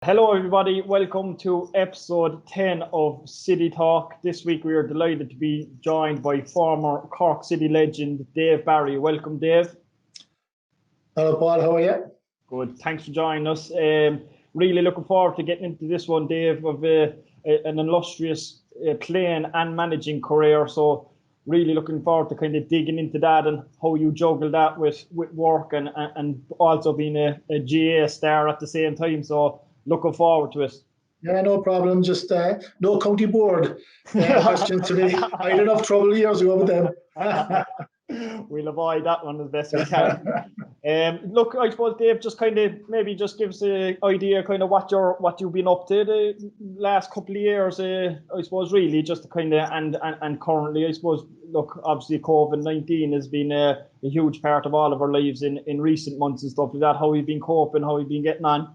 Hello, everybody. Welcome to episode 10 of City Talk. This week, we are delighted to be joined by former Cork City legend Dave Barry. Welcome, Dave. Hello, Paul. How are you? Good. Thanks for joining us. Really looking forward to getting into this one, Dave, of an illustrious playing and managing career. So, really looking forward to kind of digging into that and how you juggle that with work and also being a GA star at the same time. So, looking forward to it. Yeah, no problem. Just no county board questions today. I had enough trouble years ago with them. We'll avoid that one as best we can. Look, I suppose Dave, just kind of maybe just give us an idea, kind of what you've been up to the last couple of years. I suppose really just to kind of and currently, I suppose. Look, obviously COVID-19 has been a huge part of all of our lives in recent months and stuff like that. How you've been coping? How you've been getting on?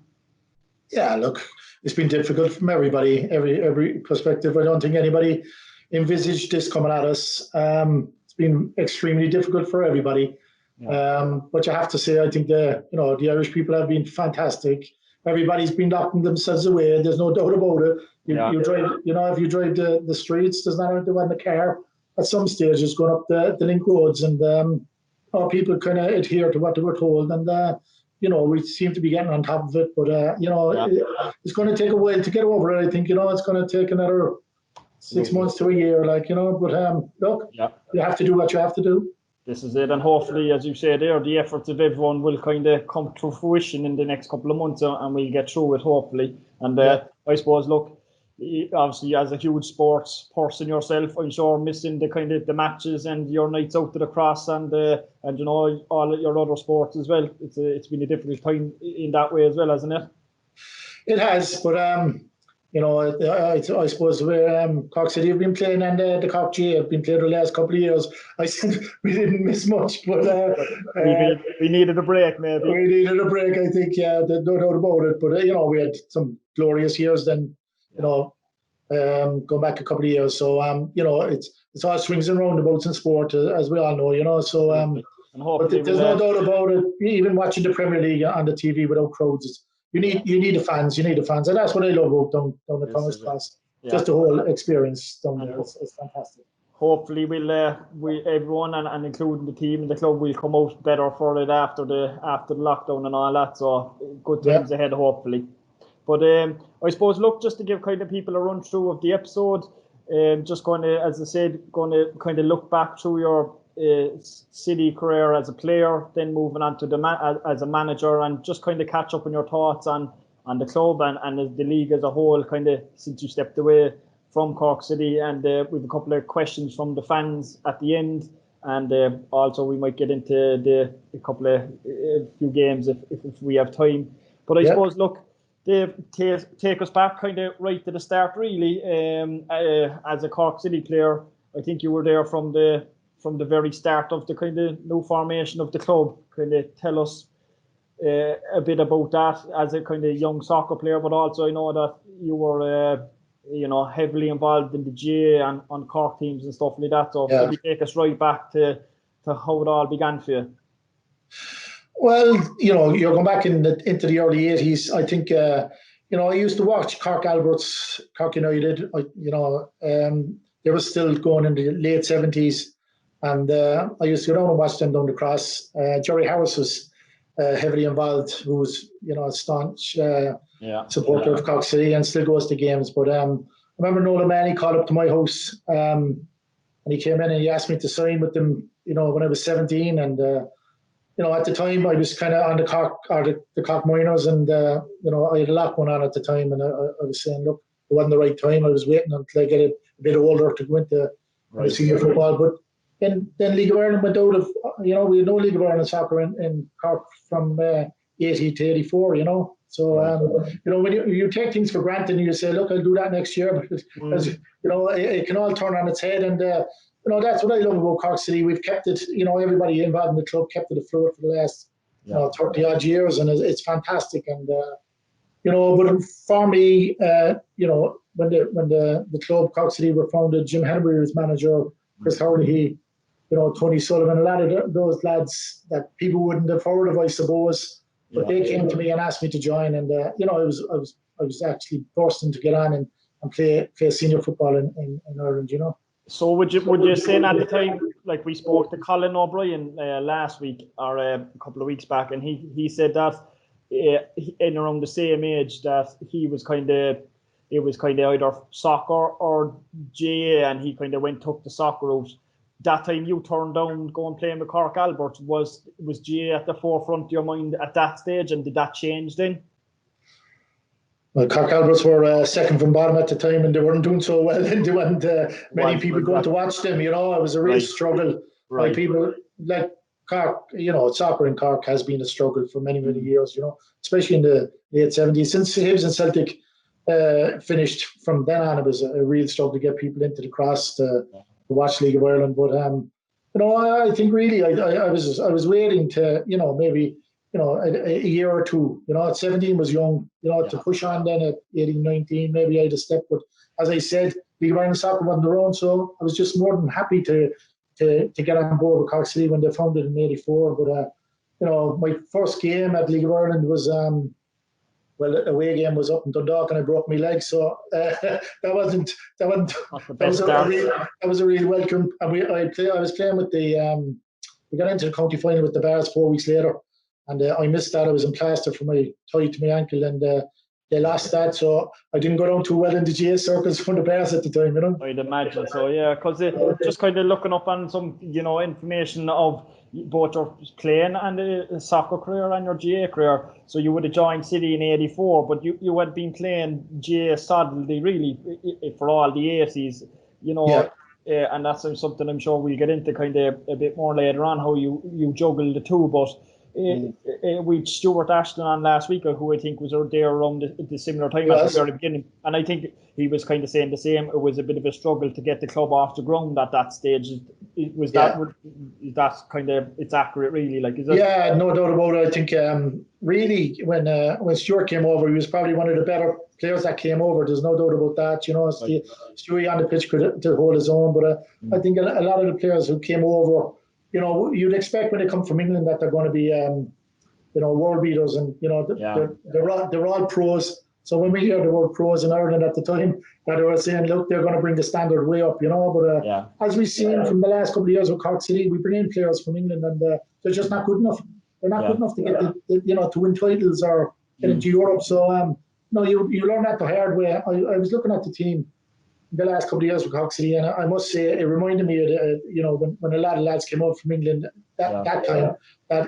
Yeah, look, it's been difficult from everybody, every perspective. I don't think anybody envisaged this coming at us. It's been extremely difficult for everybody. Yeah. But you have to say, I think the Irish people have been fantastic. Everybody's been locking themselves away. There's no doubt about it. You drive, if you drive the streets, there's not anyone in the car. At some stages, going up the link roads, and people kind of adhere to what they were told, and we seem to be getting on top of it, but it's going to take a while to get over it. I think it's going to take another 6 months to a year, but look, you have to do what you have to do. This is it, and hopefully, as you say there, the efforts of everyone will kind of come to fruition in the next couple of months, and we'll get through it hopefully. And I suppose, look, obviously as a huge sports person yourself, I'm sure missing the kind of the matches and your nights out to the cross and all your other sports as well. It's been a difficult time in that way as well, hasn't it? It has, but I suppose Cork City have been playing and the Cork GA have been playing the last couple of years. I think we didn't miss much, but we needed a break, maybe. We needed a break, I think. Yeah, there's no doubt about it. But we had some glorious years then. Going back a couple of years. So, it's all swings and roundabouts in sport, as we all know, So, but there's no doubt about it. Even watching the Premier League on the TV without crowds, you need the fans. You need the fans. And that's what I love about down the Thomas Cross. Yeah. Just the whole experience down there. It's fantastic. Hopefully, everyone and including the team and the club will come out better for it after the lockdown and all that. So, good times ahead, hopefully. But I suppose, look, just to give kind of people a run through of the episode, just going to, as I said, going to kind of look back through your City career as a player, then moving on to as a manager, and just kind of catch up on your thoughts on the club and the league as a whole, kind of since you stepped away from Cork City. And we have a couple of questions from the fans at the end, and also we might get into a few games if we have time. But I suppose, look, Dave, take us back kind of right to the start, really. As a Cork City player, I think you were there from the very start of the kind of new formation of the club. Kind of tell us a bit about that as a kind of young soccer player, but also I know that you were heavily involved in the GA and on Cork teams and stuff like that. So maybe take us right back to how it all began for you. Well, you're going back into the early 80s. I think, I used to watch Cork Alberts, Cork United. They were still going in the late 70s. And I used to go down and watch them down the cross. Jerry Harris was heavily involved, who was, a staunch supporter of Cork City and still goes to games. But I remember Nolan Manny called up to my house and he came in and he asked me to sign with them, when I was 17. And at the time, I was kind of on the Cork Minors, and I had a lot going on at the time, and I was saying, look, it wasn't the right time. I was waiting until I get a bit older to go into senior football. But then League of Ireland went out of, we had no League of Ireland soccer in Cork from 80 to 84, So, when you take things for granted and you say, look, I'll do that next year, but it can all turn on its head. And that's what I love about Cork City. We've kept it, everybody involved in the club kept it afloat for the last 30 odd years, and it's fantastic. And but for me, when the club Cork City were founded, Jim Hennebury was manager, Chris Hurley, Tony Sullivan, a lot of those lads that people wouldn't have heard of, I suppose, but they came to me and asked me to join, and I was was actually bursting to get on and play senior football in Ireland, you know. So would you say at the time, like we spoke to Colin O'Brien last week or a couple of weeks back, and he said that in around the same age that it was kind of either soccer or GA, and he kind of took the soccer route. That time you turned down going playing with Cork Albert, was GA at the forefront of your mind at that stage, and did that change then? Well, Cork Alberts were second from bottom at the time, and they weren't doing so well, and there weren't many people going to watch them. You know, it was a real struggle. Right. By people like Cork. You know, soccer in Cork has been a struggle for many years. You know, especially in the late 70s. Since Hibs and Celtic finished, from then on, it was a real struggle to get people into the cross to watch League of Ireland. But you know, I think really I was waiting to, you know, maybe, you know, a year or two. You know, at 17 was young, you know, to push on. Then at 18, 19, maybe I had a step. But as I said, League of Ireland soccer wasn't their own, so I was just more than happy to get on board with Cork City when they founded in '84. But you know, my first game at League of Ireland was well, away game was up in Dundalk, and I broke my leg, so that was a real welcome. And I was playing with the we got into the county final with the Bars 4 weeks later. And I missed that. I was in plaster for my tie to my ankle, and they lost that. So I didn't go down too well in the GA circles from the Bears at the time, you know. I'd imagine so, yeah. Because just kind of looking up on some, you know, information of both your playing and a soccer career and your GA career. So you would have joined City in '84, but you had been playing GA solidly, really, for all the 80s, you know. Yeah. And that's something I'm sure we'll get into kind of a bit more later on, how you juggle the two, but. We Stuart Ashton on last week, who I think was there around the similar time at the very beginning, and I think he was kind of saying the same. It was a bit of a struggle to get the club off the ground at that stage. That's kind of, it's accurate, really? Like, is it? Yeah, no doubt about it. I think really when Stuart came over, he was probably one of the better players that came over. There's no doubt about that. You know, Stuart on the pitch could hold his own, but I think a lot of the players who came over, you know, you'd expect when they come from England that they're going to be, you know, world beaters, and you know, they're all pros. So when we hear the word pros in Ireland at the time, that they were saying, look, they're going to bring the standard way up, you know. But as we've seen from the last couple of years with Cork City, we bring in players from England, and they're just not good enough. They're not good enough to get you know, to win titles or get into Europe. So no, you learn that the hard way. I was looking at the team the last couple of years with Cork City, and I must say it reminded me of you know, when a lot of lads came up from England that time, that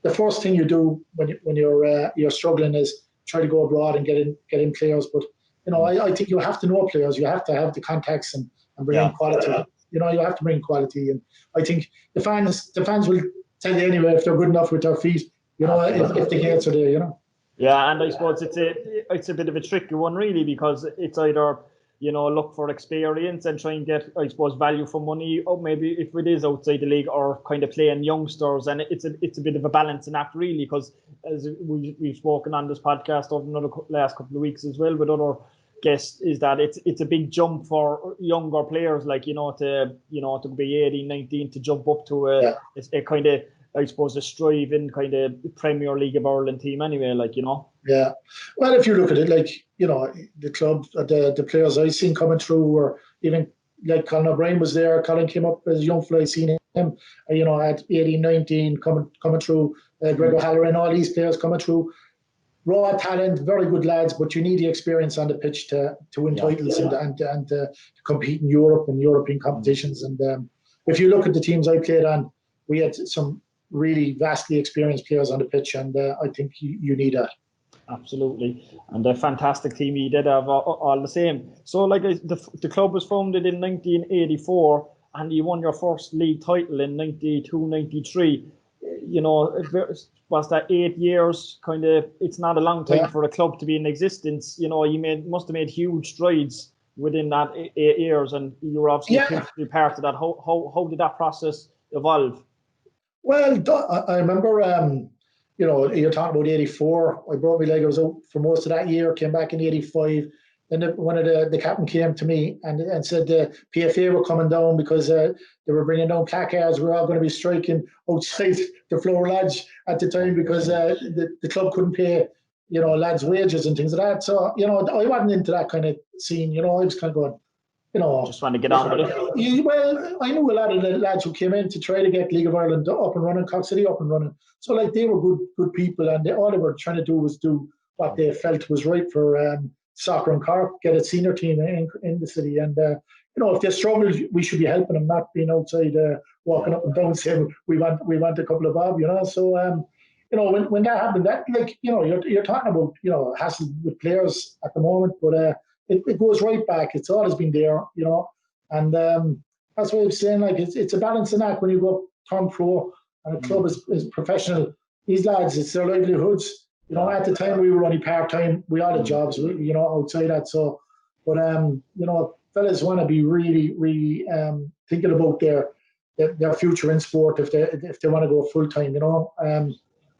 the first thing you do when you're struggling is try to go abroad and get in players. But you know, I think you have to know players. You have to have the contacts and bring in quality. You know, you have to bring quality, and I think the fans will tell you anyway if they're good enough with their feet. You know, if the gates are there. You know. Yeah, and I suppose it's a bit of a tricky one, really, because it's either, you know, look for experience and try and get, I suppose, value for money, or maybe if it is outside the league, or kind of playing youngsters. And it's a bit of a balancing act, really, because as we've spoken on this podcast over the last couple of weeks as well with other guests, is that it's a big jump for younger players, like, you know, to be 18, 19, to jump up to a kind of, I suppose, a striving kind of Premier League of Ireland team anyway, like, you know. Yeah. Well, if you look at it, like, you know, the club, the players I've seen coming through, or even like Colin O'Brien was there. Colin came up as a young fella. I seen him, you know, at 18, 19 coming through. Greg O'Halloran, all these players coming through. Raw talent, very good lads, but you need the experience on the pitch to win titles and to compete in Europe and European competitions. And if you look at the teams I played on, we had some really vastly experienced players on the pitch, and I think you need that. Absolutely, and a fantastic team you did have all the same. So, like, the club was founded in 1984, and you won your first league title in 92-93. You know, was that 8 years? Kind of, it's not a long time for a club to be in existence. You know, you must have made huge strides within that 8 years, and you were obviously part of that. How did that process evolve? Well, I remember, you know, you're talking about 84. I broke my leg. I was out for most of that year, came back in 85. Then one of the captain came to me and said the PFA were coming down because they were bringing down placards. We're all going to be striking outside the Flower Lodge at the time because the club couldn't pay lads' wages and things like that. So, I wasn't into that kind of scene. I was kind of going, just want to get on with it. Well, I knew a lot of the lads who came in to try to get League of Ireland up and running, Cork City up and running. So, like, they were good people, and all they were trying to do was do what they felt was right for soccer in Cork, get a senior team in the city. And, if they struggled, we should be helping them, not being outside walking up and down saying, we want a couple of bob, So, when that happened, that, like, you're talking about, hassle with players at the moment, but it goes right back. It's always been there, and that's what I'm saying. Like, it's a balancing act when you go turn pro and a club is professional. These lads, it's their livelihoods. At the time we were only part time. We all had jobs, outside that. So, but fellas want to be really, really thinking about their future in sport if they want to go full time.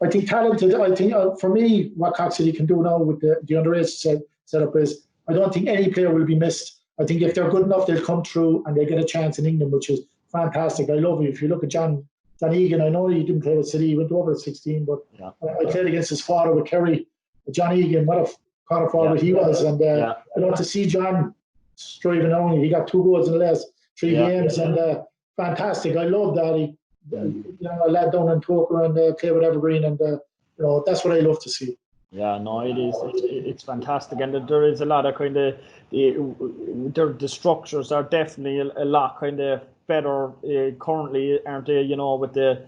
I think talented. I think for me, what Cork City can do now with the underage setup is, I don't think any player will be missed. I think if they're good enough, they'll come through and they get a chance in England, which is fantastic. I love it. If you look at John Egan, I know he didn't play with City, he went over at 16, but I played against his father with Kerry. John Egan, what a corner forward he was. And to see John striving on, he got 2 goals in the last 3 games, and fantastic. I love that. A lad down in Toker and play with Evergreen, and that's what I love to see. Yeah, no, it is. It's fantastic, and there is a lot of kind of the structures are definitely a lot kind of better currently, aren't they? With the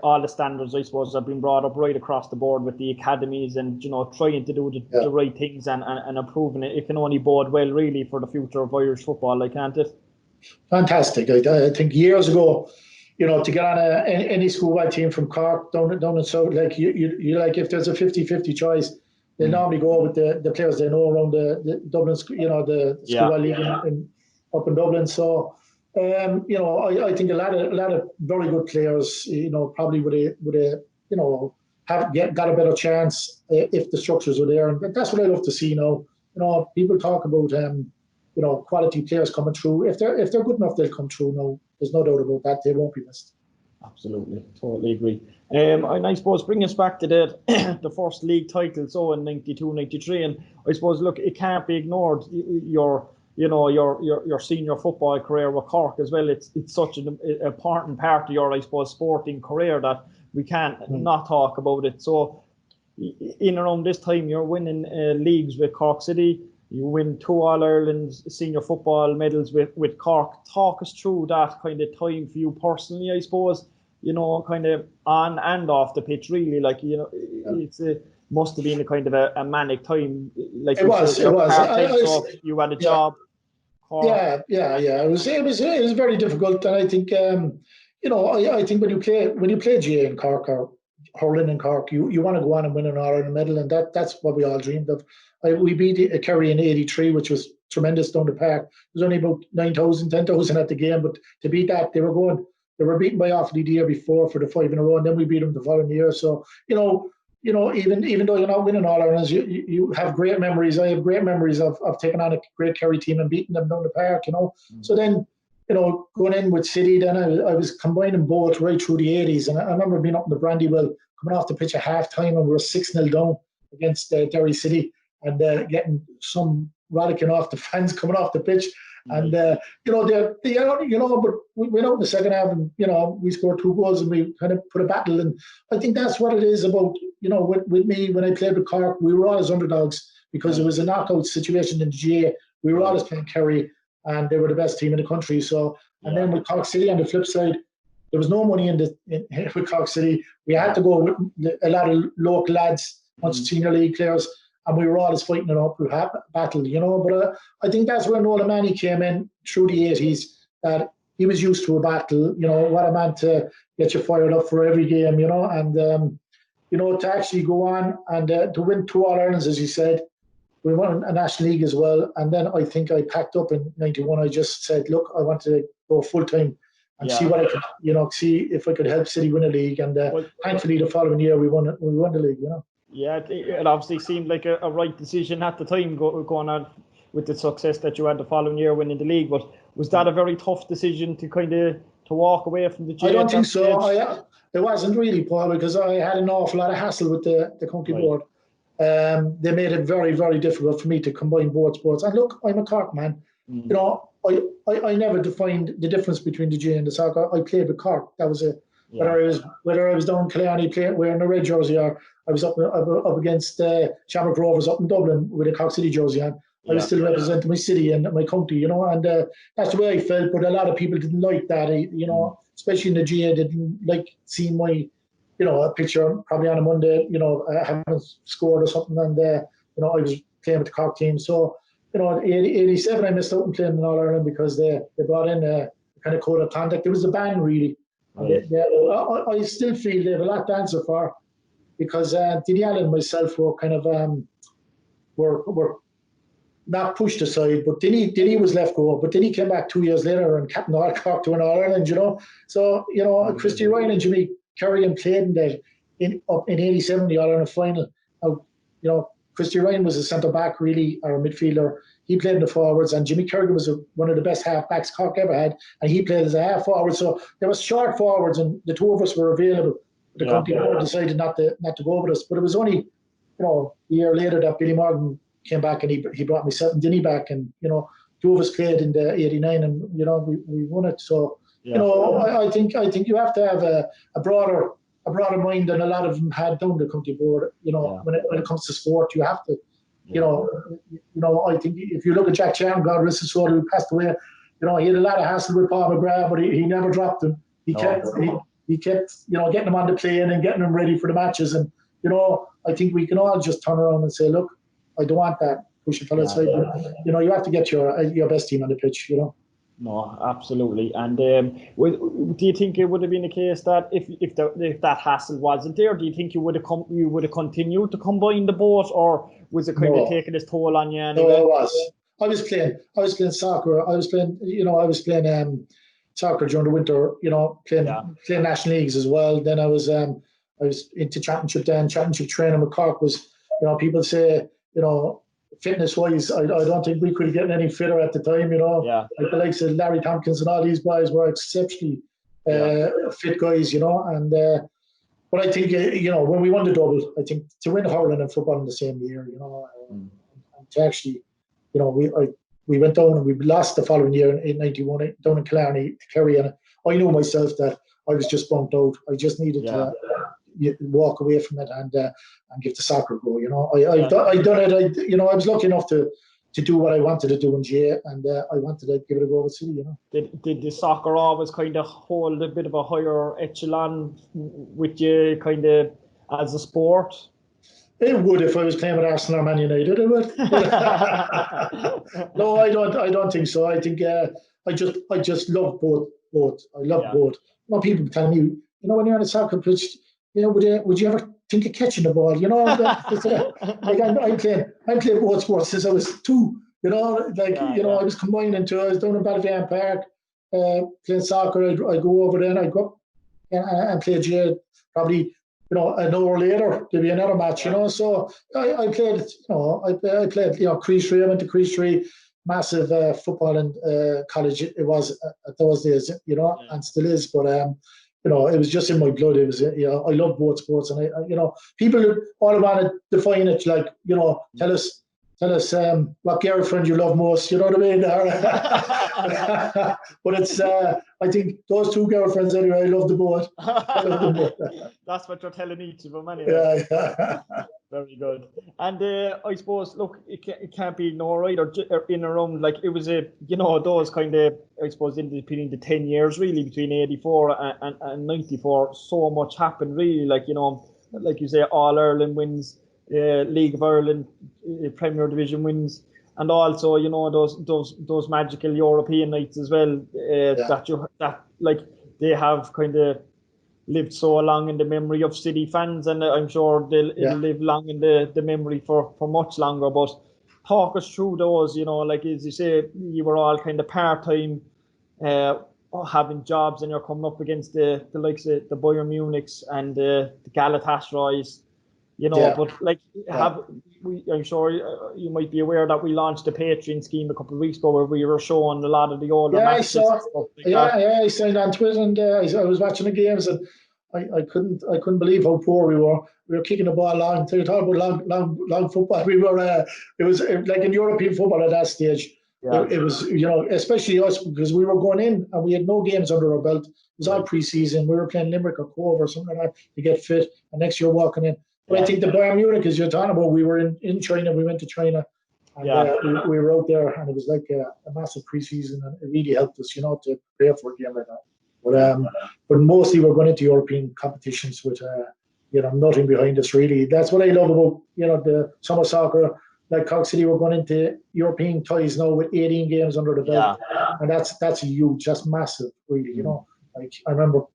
all the standards, I suppose, have been brought up right across the board with the academies, and trying to do the right things and improving it. It can only bode well, really, for the future of Irish football, can't it? Fantastic. I think years ago, to get on any schoolwide team from Cork down in South, like you like, if there's a 50-50 choice, they normally go with the players they know around the Dublin, the schoolwide league up in Dublin. So, I think a lot of very good players, probably would got a better chance if the structures were there, and that's what I love to see now. People talk about quality players coming through. If they're good enough, they'll come through now. There's no doubt about that. They won't be missed. Absolutely, totally agree. And I suppose bring us back to the first league title, so in 92-93, and I suppose, look, it can't be ignored. Your senior football career with Cork as well. It's such an important part of your, I suppose, sporting career that we can't not talk about it. So, in around this time, you're winning leagues with Cork City. You win 2 All-Ireland senior football medals with Cork. Talk us through that kind of time for you personally, I suppose, kind of on and off the pitch, really. Like, it's must have been a kind of a manic time. Like, it was. You had a job. Yeah. It was very difficult, and I think I think when you play GA in Cork or hurling in Cork, you want to go on and win an All-Ireland medal, and that's what we all dreamed of. We beat Kerry in '83, which was tremendous down the park. There was only about 9,000, 10,000 at the game, but to beat that, they were beaten by Offaly the year before for the 5 in a row, and then we beat them the following year. So even though you're not winning all Irelands, you have great memories. I have great memories of taking on a great Kerry team and beating them down the park. So then, going in with City, then I was combining both right through the 80s, and I remember being up in the Brandywell, coming off the pitch at half time, and we were 6-0 down against Derry City, and getting some rollicking off the fans coming off the pitch. And, but we went out in the second half and, we scored 2 goals and we kind of put a battle. And I think that's what it is about, with me, when I played with Cork, we were always underdogs because it was a knockout situation in the GA. We were always playing Kerry and they were the best team in the country. So, and then with Cork City on the flip side, there was no money with Cork City. We had to go with a lot of local lads, once senior league players, and we were always fighting it up. We had battle, But I think that's when Nolan Manny came in through the 80s, that he was used to a battle, what it meant to get you fired up for every game, and, to actually go on and to win 2 All-Irelands, as you said. We won a National League as well. And then I think I packed up in 91. I just said, look, I want to go full-time and see what I could, see if I could help City win a league. And thankfully, the following year, we won the league, Yeah, it obviously seemed like a right decision at the time, going on with the success that you had the following year winning the league. But was that a very tough decision to to walk away from the GA? I don't think so. It wasn't really, Paul, because I had an awful lot of hassle with the county board. they made it very, very difficult for me to combine both sports. And look, I'm a Cork man. You know, I never defined the difference between the J and the soccer. I played with Cork. That was it. Whether I was down in Killarney wearing a red jersey, or I was up against Shamrock Rovers up in Dublin with a Cork City jersey on, I was still representing my city and my county, you know, and that's the way I felt. But a lot of people didn't like that, you know, especially in the GA, didn't like seeing my, you know, a picture probably on a Monday, you know, having scored or something, and you know, I was playing with the Cork team. So, you know, in '87 I missed out on playing in All Ireland because they brought in a kind of code of conduct. It was a ban, really. I still feel they have a lot to answer for, because Denny Allen and myself were kind of were not pushed aside, but Denny was left go. But then he came back 2 years later and captained all Cork to an All Ireland, you know. So, you know, Christy Ryan and Jimmy Kerrigan played in that up in '87, the All Ireland final. Now, you know, Christy Ryan was a centre back, really, or a midfielder. He played in the forwards, and Jimmy Kerrigan was one of the best half backs Cork ever had, and he played as a half forward. So there was short forwards, and the two of us were available. The county board decided not to go with us, but it was only, you know, a year later that Billy Morgan came back and he brought myself and Denny back, and, you know, two of us played in the '89, and, you know, we won it. So, you know, I think you have to have a broader mind than a lot of them had down the county board. You know, when it comes to sport, you have to, you know, I think if you look at Jack Chan, God rest his soul, who passed away, you know, he had a lot of hassle with Paul McGrath, but he never dropped him. He kept, you know, getting him on the plane and getting him ready for the matches. And, you know, I think we can all just turn around and say, look, I don't want that pushing fellas aside. But, you know, you have to get your best team on the pitch, you know. No, absolutely. And do you think it would have been the case that if that hassle wasn't there, do you think you would have continued to combine the both, or was it kind of taking its toll on you anyway? No, it was. I was playing soccer. I was playing soccer during the winter. You know, playing national leagues as well. Then I was into championship. Then championship training with Cork was, you know, people say, you know, fitness-wise, I don't think we could have gotten any fitter at the time, you know. Like the likes of Larry Tompkins and all these guys were exceptionally fit guys, you know. And but I think, you know, when we won the double, I think to win hurling and football in the same year, you know, and to actually, you know, we went down and we lost the following year in '91 down in Killarney to Kerry, and I knew myself that I was just bumped out. I just needed to walk away from it and give the soccer a go. You know, I've done it. You know, I was lucky enough to do what I wanted to do in GA, and I wanted to give it a go with City. You know, did the soccer always kind of hold a bit of a higher echelon with you, kind of as a sport? It would if I was playing with Arsenal or Man United. It would. No, I don't think so. I think I just love both. I love both. You know, people tell me, you know, when you're on a soccer pitch, you know, would you ever think of catching the ball? You know, like I played both sports since I was 2. You know, like you know, I was combining two. I was down in Ballyvan Park playing soccer. I'd go over there and I'd go up and play GA probably. You know, an hour later there'd be another match. You know, so I played. You know, I played. You know, Crease 3. I went to Crease 3. Massive football in college. It was at those days. You know, and still is. But you know, it was just in my blood. It was. You know, I love both sports, and I you know, people all want to define it like, you know, tell us what girlfriend you love most. You know what I mean? But it's I think those 2 girlfriends anyway. I love them both. That's what you're telling each of them anyway. Yeah. Very good. And I suppose, look, it can't be ignored or in around, like, it was you know, those kind of, I suppose, in between the 10 years really between '84 and '94, so much happened really, like, you know, like you say, All Ireland wins, League of Ireland, Premier Division wins, and also, you know, those magical European nights as well, that like they have kind of lived so long in the memory of City fans, and I'm sure it'll live long in the memory for much longer. But talk us through those, you know, like as you say, you were all kind of part-time, having jobs, and you're coming up against the likes of the Bayern Munichs and the Galatasarays, you know. But like, I'm sure you might be aware that we launched a Patreon scheme a couple of weeks ago where we were showing a lot of the older matches. I signed on to it, and I was watching the games, and I couldn't believe how poor we were. We were kicking the ball long. So you talk about long football. We were. It was like in European football at that stage. Yeah. It was, especially us, because we were going in and we had no games under our belt. It was all pre-season. We were playing Limerick or Cove or something like that to get fit. And next year walking in. But I think the Bayern Munich, as you're talking about, we were in China. We went to China. And we were out there, and it was like a massive pre-season, and it really helped us, to prepare for a game like that. But mostly we're going into European competitions with, nothing behind us really. That's what I love about, the summer soccer. Like Cork City, we're going into European ties now with 18 games under the belt, and that's huge. That's massive, really. Like I remember,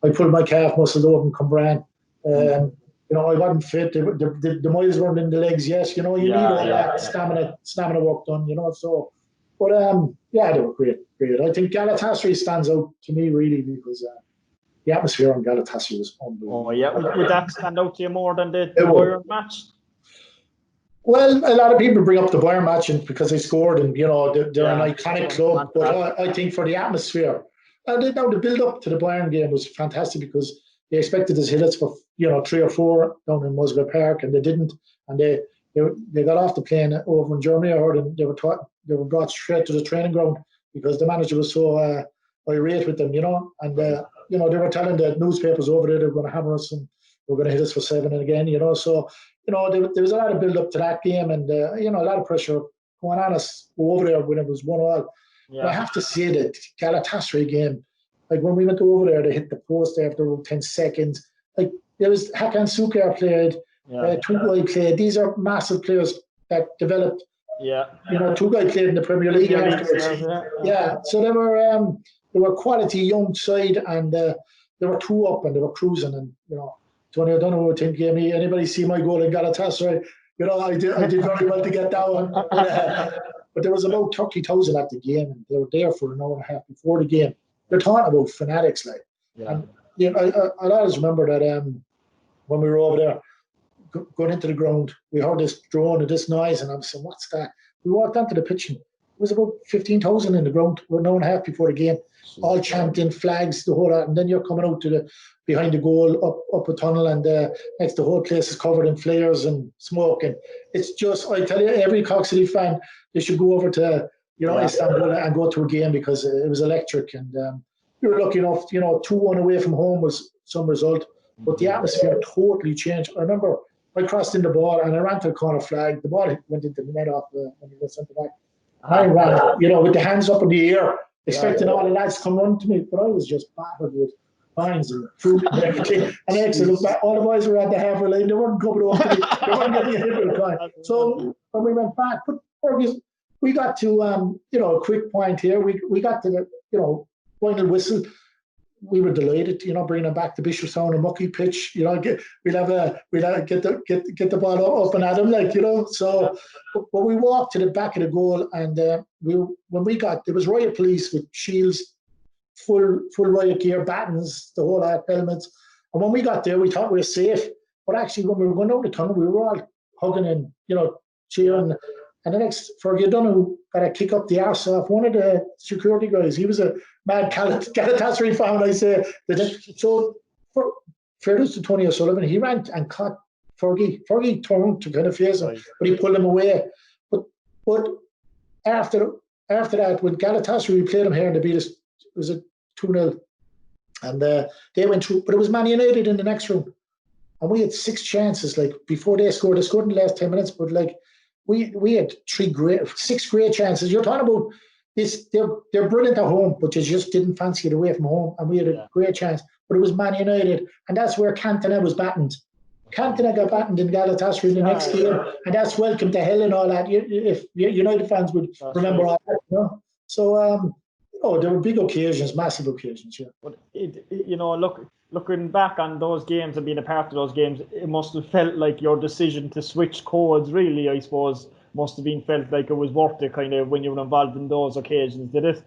I pulled my calf muscle over in Cumbrain. I wasn't fit. The miles weren't in the legs. Yes, you need all that stamina work done. So, but they were great. I think Galatasaray stands out to me really because the atmosphere on Galatasaray was unbelievable. Oh yeah, would that stand out to you more than the Bayern match? Well, a lot of people bring up the Bayern match because they scored, and they're an iconic club. But I think for the atmosphere, now the build up to the Bayern game was fantastic because they expected us to hit us for 3 or 4 down in Musgrave Park, and they didn't. And they got off the plane over in Germany. I heard, and they were brought straight to the training ground because the manager was so irate with them, And they were telling the newspapers over there they were going to hammer us and they were going to hit us for 7 and again, So there was a lot of build up to that game, and a lot of pressure going on us over there when it was 1-1. Yeah. But I have to say that Galatasaray game. Like when we went over there, they hit the post after about 10 seconds. Like there was Hakan Şükür played, Tugay played. These are massive players that developed. Yeah. Tugay played in the Premier League afterwards. Yeah. So they were quality young side, and they were 2 up and they were cruising. And Tony O'Donoghue would think, anybody see my goal in Galatasaray? I did very well to get that one. But there was about 30,000 at the game, and they were there for an hour and a half before the game. They're talking about fanatics, like. Yeah. And I always remember that when we were over there, going into the ground, we heard this drone and this noise, and I was saying, "What's that?" We walked onto the pitch, and it was about 15,000 in the ground. We're an hour and a half before the game, all chanting, flags, the whole lot, and then you're coming out to behind the goal, up a tunnel, and next the whole place is covered in flares and smoke, and it's just, I tell you, every Cork City fan, they should go over to Istanbul and go to a game because it was electric, and we were lucky enough. 2-1 away from home was some result, but the atmosphere totally changed. I remember I crossed in the ball and I ran to the corner flag. The ball went into the net off when he was sent back. I ran, with the hands up in the air, expecting all the lads to come run to me, but I was just battered with vines and fruit and everything. And actually, look back, all the boys were at the halfway line. They weren't coming over to me. They weren't getting a hit with a coin. So when we went back, but we got to a quick point here. We got to the final whistle. We were delighted, bringing them back to Bishopstown, a mucky pitch. We'll get the ball up and at them, So, but we walked to the back of the goal, and when we got, there was riot police with shields, full riot gear, batons, the whole lot, helmets. And when we got there, we thought we were safe. But actually, when we were going down the tunnel, we were all hugging and cheering. And the next, Fergie O'Donoghue got a kick up the arse off one of the security guys. He was a mad Galatasaray fan, I say. So, fairness to Tony O'Sullivan, he ran and caught Fergie. Fergie turned to kind of face him, but he pulled him away. But after that, when Galatasaray, we played them here and they beat us, it was a 2-0. And they went through, but it was Man United in the next room. And we had 6 chances, before they scored. They scored in the last 10 minutes, but we had 6 great chances. You're talking about this, they're brilliant at home, but you just didn't fancy it away from home. And we had a great chance. But it was Man United, and that's where Cantona was battened. Cantona got battened in Galatasaray in the next game, and that's welcome to hell and all that. If United fans would remember all that, So there were big occasions, massive occasions, yeah. But looking back on those games and being a part of those games, it must have felt like your decision to switch codes, really, I suppose, must have been felt like it was worth it kind of when you were involved in those occasions, did it?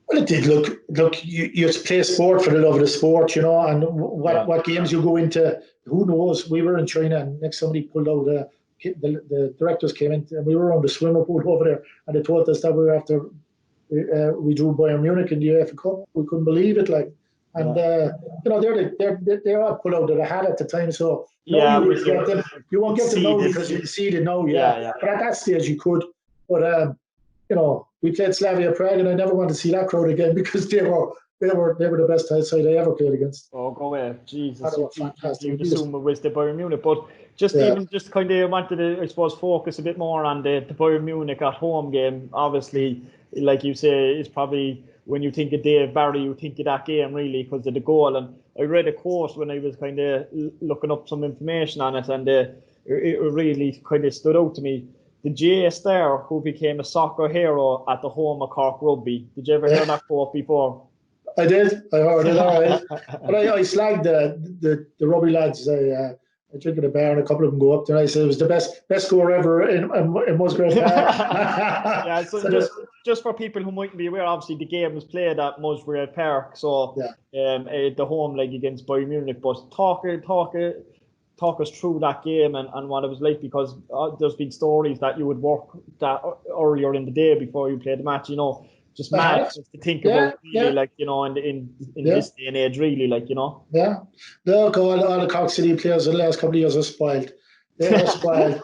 Well, it did. Look, you play sport for the love of the sport, and what games you go into, who knows? We were in China, and next somebody pulled out, the directors came in, and we were on the swimming pool over there, and they told us that we were after, we drew Bayern Munich in the UEFA Cup. We couldn't believe it, And they're all pull out that I had at the time. So Yeah, you won't get them. You won't get them now seeded. because you seeded now. Yeah. But at that stage you could. But we played Slavia Prague, and I never want to see that crowd again because they were the best side I ever played against. Oh, go away, Jesus! Fantastic. You'd assume it was the Bayern Munich, but just kind of wanted to, I suppose, focus a bit more on the Bayern Munich at home game. Obviously, like you say, it's probably when you think of Dave Barry, you think of that game really because of the goal. And I read a quote when I was kind of looking up some information on it, and it really kind of stood out to me. The J.S. there, who became a soccer hero at the home of Cork Rugby. Did you ever hear that quote before? I did. I heard it, all right. But I slagged the rugby lads. I drink at a bar and a couple of them go up there. I said it was the best score ever in Musgrave Park. Yeah, so just for people who mightn't be aware, obviously the game was played at Musgrave Park, so the home leg against Bayern Munich. But talk us through that game and what it was like, because there's been stories that you would work that earlier in the day before you played the match. Just mad to think about, really, like, in this day and age, really, like, Yeah. Look, all the Cork City players in the last couple of years are spoiled. They are spoiled.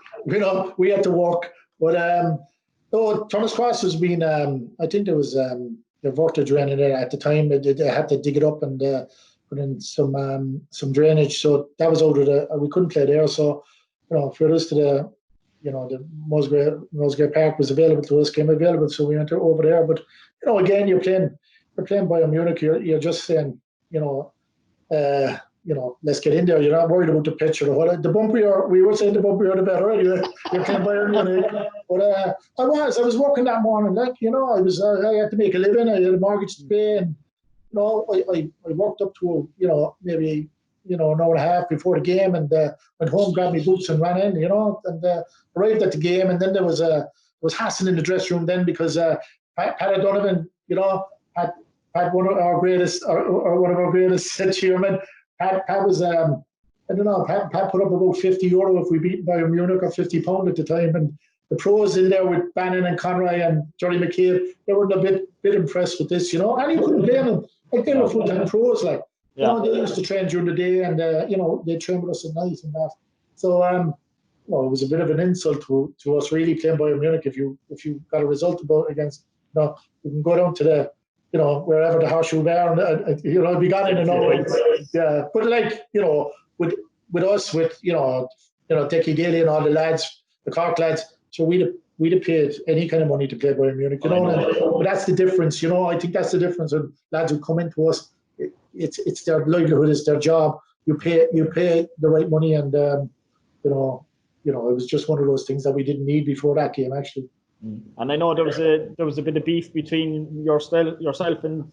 We had to work. But Turner's Cross has been, I think there was the voltage ran in it at the time. They had to dig it up and put in some drainage. So that was out of we couldn't play there. So, for us to the Musgrave Park was available to us, came available, so we went over there. But again, you're playing Bayern Munich. You're just saying, let's get in there. You're not worried about the pitch or the whole. The bumpier, we were saying the bumpier the better. Anyway, you're playing Bayern Munich. But I was working that morning. Like I had to make a living. I had a mortgage to pay, and I worked up to maybe an hour and a half before the game, and went home, grabbed my boots and ran in, and arrived at the game. And then there was hassle in the dressing room then because Pat O'Donovan, had one of our greatest chairmen. Pat was Pat put up about €50 if we beat Bayern Munich, or £50 at the time, and the pros in there with Bannon and Conroy and Johnny McCabe, they were a bit impressed with this, and you couldn't blame them. Like, they were full-time pros, like. They used to train during the day, and they trained with us at night and that. So it was a bit of an insult to us really playing Bayern Munich if you got a result against. You can go down to the wherever the horseshoe bar and be gone in an hour. Yeah, but like with us with Dickie Daly and all the lads, the Cork lads, so we'd have paid any kind of money to play Bayern Munich. But that's the difference. I think that's the difference when lads who come into us. It's their livelihood, it's their job. You pay the right money, and it was just one of those things that we didn't need before that game, actually. And I know there was a bit of beef between yourself and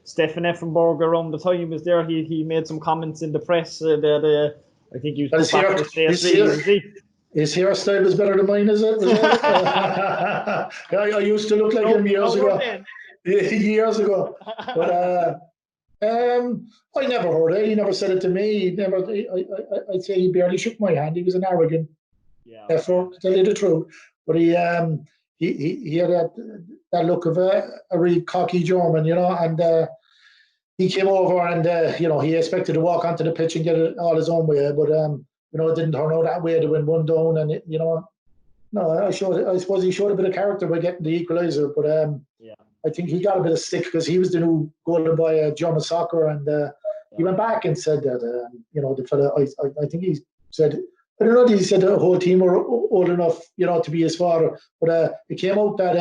Stefan Effenberg around the time he was there. He made some comments in the press that I think he was back to his hairstyle is better than mine, is it? I used to look like him years ago. Years ago, but. I never heard it. He never said it to me. I'd say he barely shook my hand. He was an arrogant effort, to tell you the truth. But he had that look of a really cocky German, and he came over and he expected to walk onto the pitch and get it all his own way, but it didn't turn out that way. They went one down, and I suppose he showed a bit of character by getting the equaliser, but I think he got a bit of stick because he was the new golden boy at German soccer, and he went back and said that the fella. I think he said, I don't know. He said the whole team were old enough, to be his father. But it came out that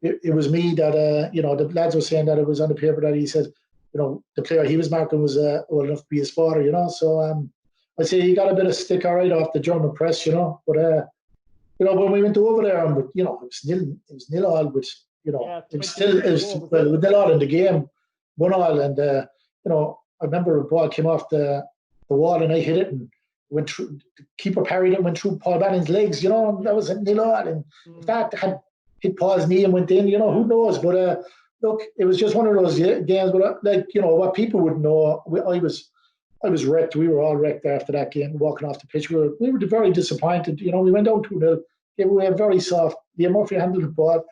it was me that the lads were saying that it was on the paper that he said the player he was marking was old enough to be his father. So I say he got a bit of stick right off the German press. But when we went over there, and it was nil all with. It was nil all in the game, 1-1, and I remember a ball came off the wall and I hit it and went through. The keeper parried it and went through Paul Bannon's legs. That was a nil all, and if that had hit Paul's knee and went in, who knows? But look, it was just one of those games. But what people would know, I was wrecked. We were all wrecked after that game, walking off the pitch. We were very disappointed. We went down 2-0. We were very soft. Liam Murphy handled the ball.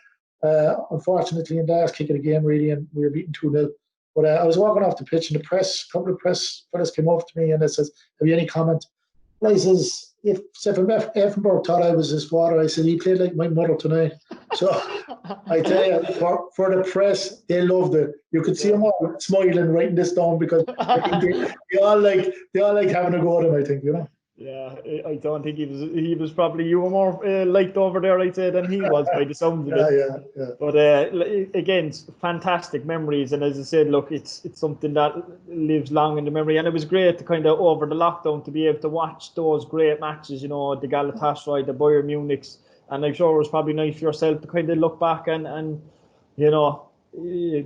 Unfortunately, in the last kick of the game, really, and we were beaten 2-0. But I was walking off the pitch, and a couple of press fellas came over to me, and they says, "Have you any comment?" And I says, "If Stephen Effenberg thought I was his father," I said, "He played like my mother tonight." So I tell you, for the press, they loved it. You could see them all smiling, writing this down, because I think they all like having a go at him, I think, you know. Yeah, I don't think he was probably, you were more liked over there, I'd say, than he was by the sounds of it. Yeah. But again, fantastic memories, and as I said, look, it's something that lives long in the memory, and it was great to kind of over the lockdown to be able to watch those great matches, you know, the Galatasaray, the Bayern Munich's, and I'm sure it was probably nice for yourself to kind of look back and you know,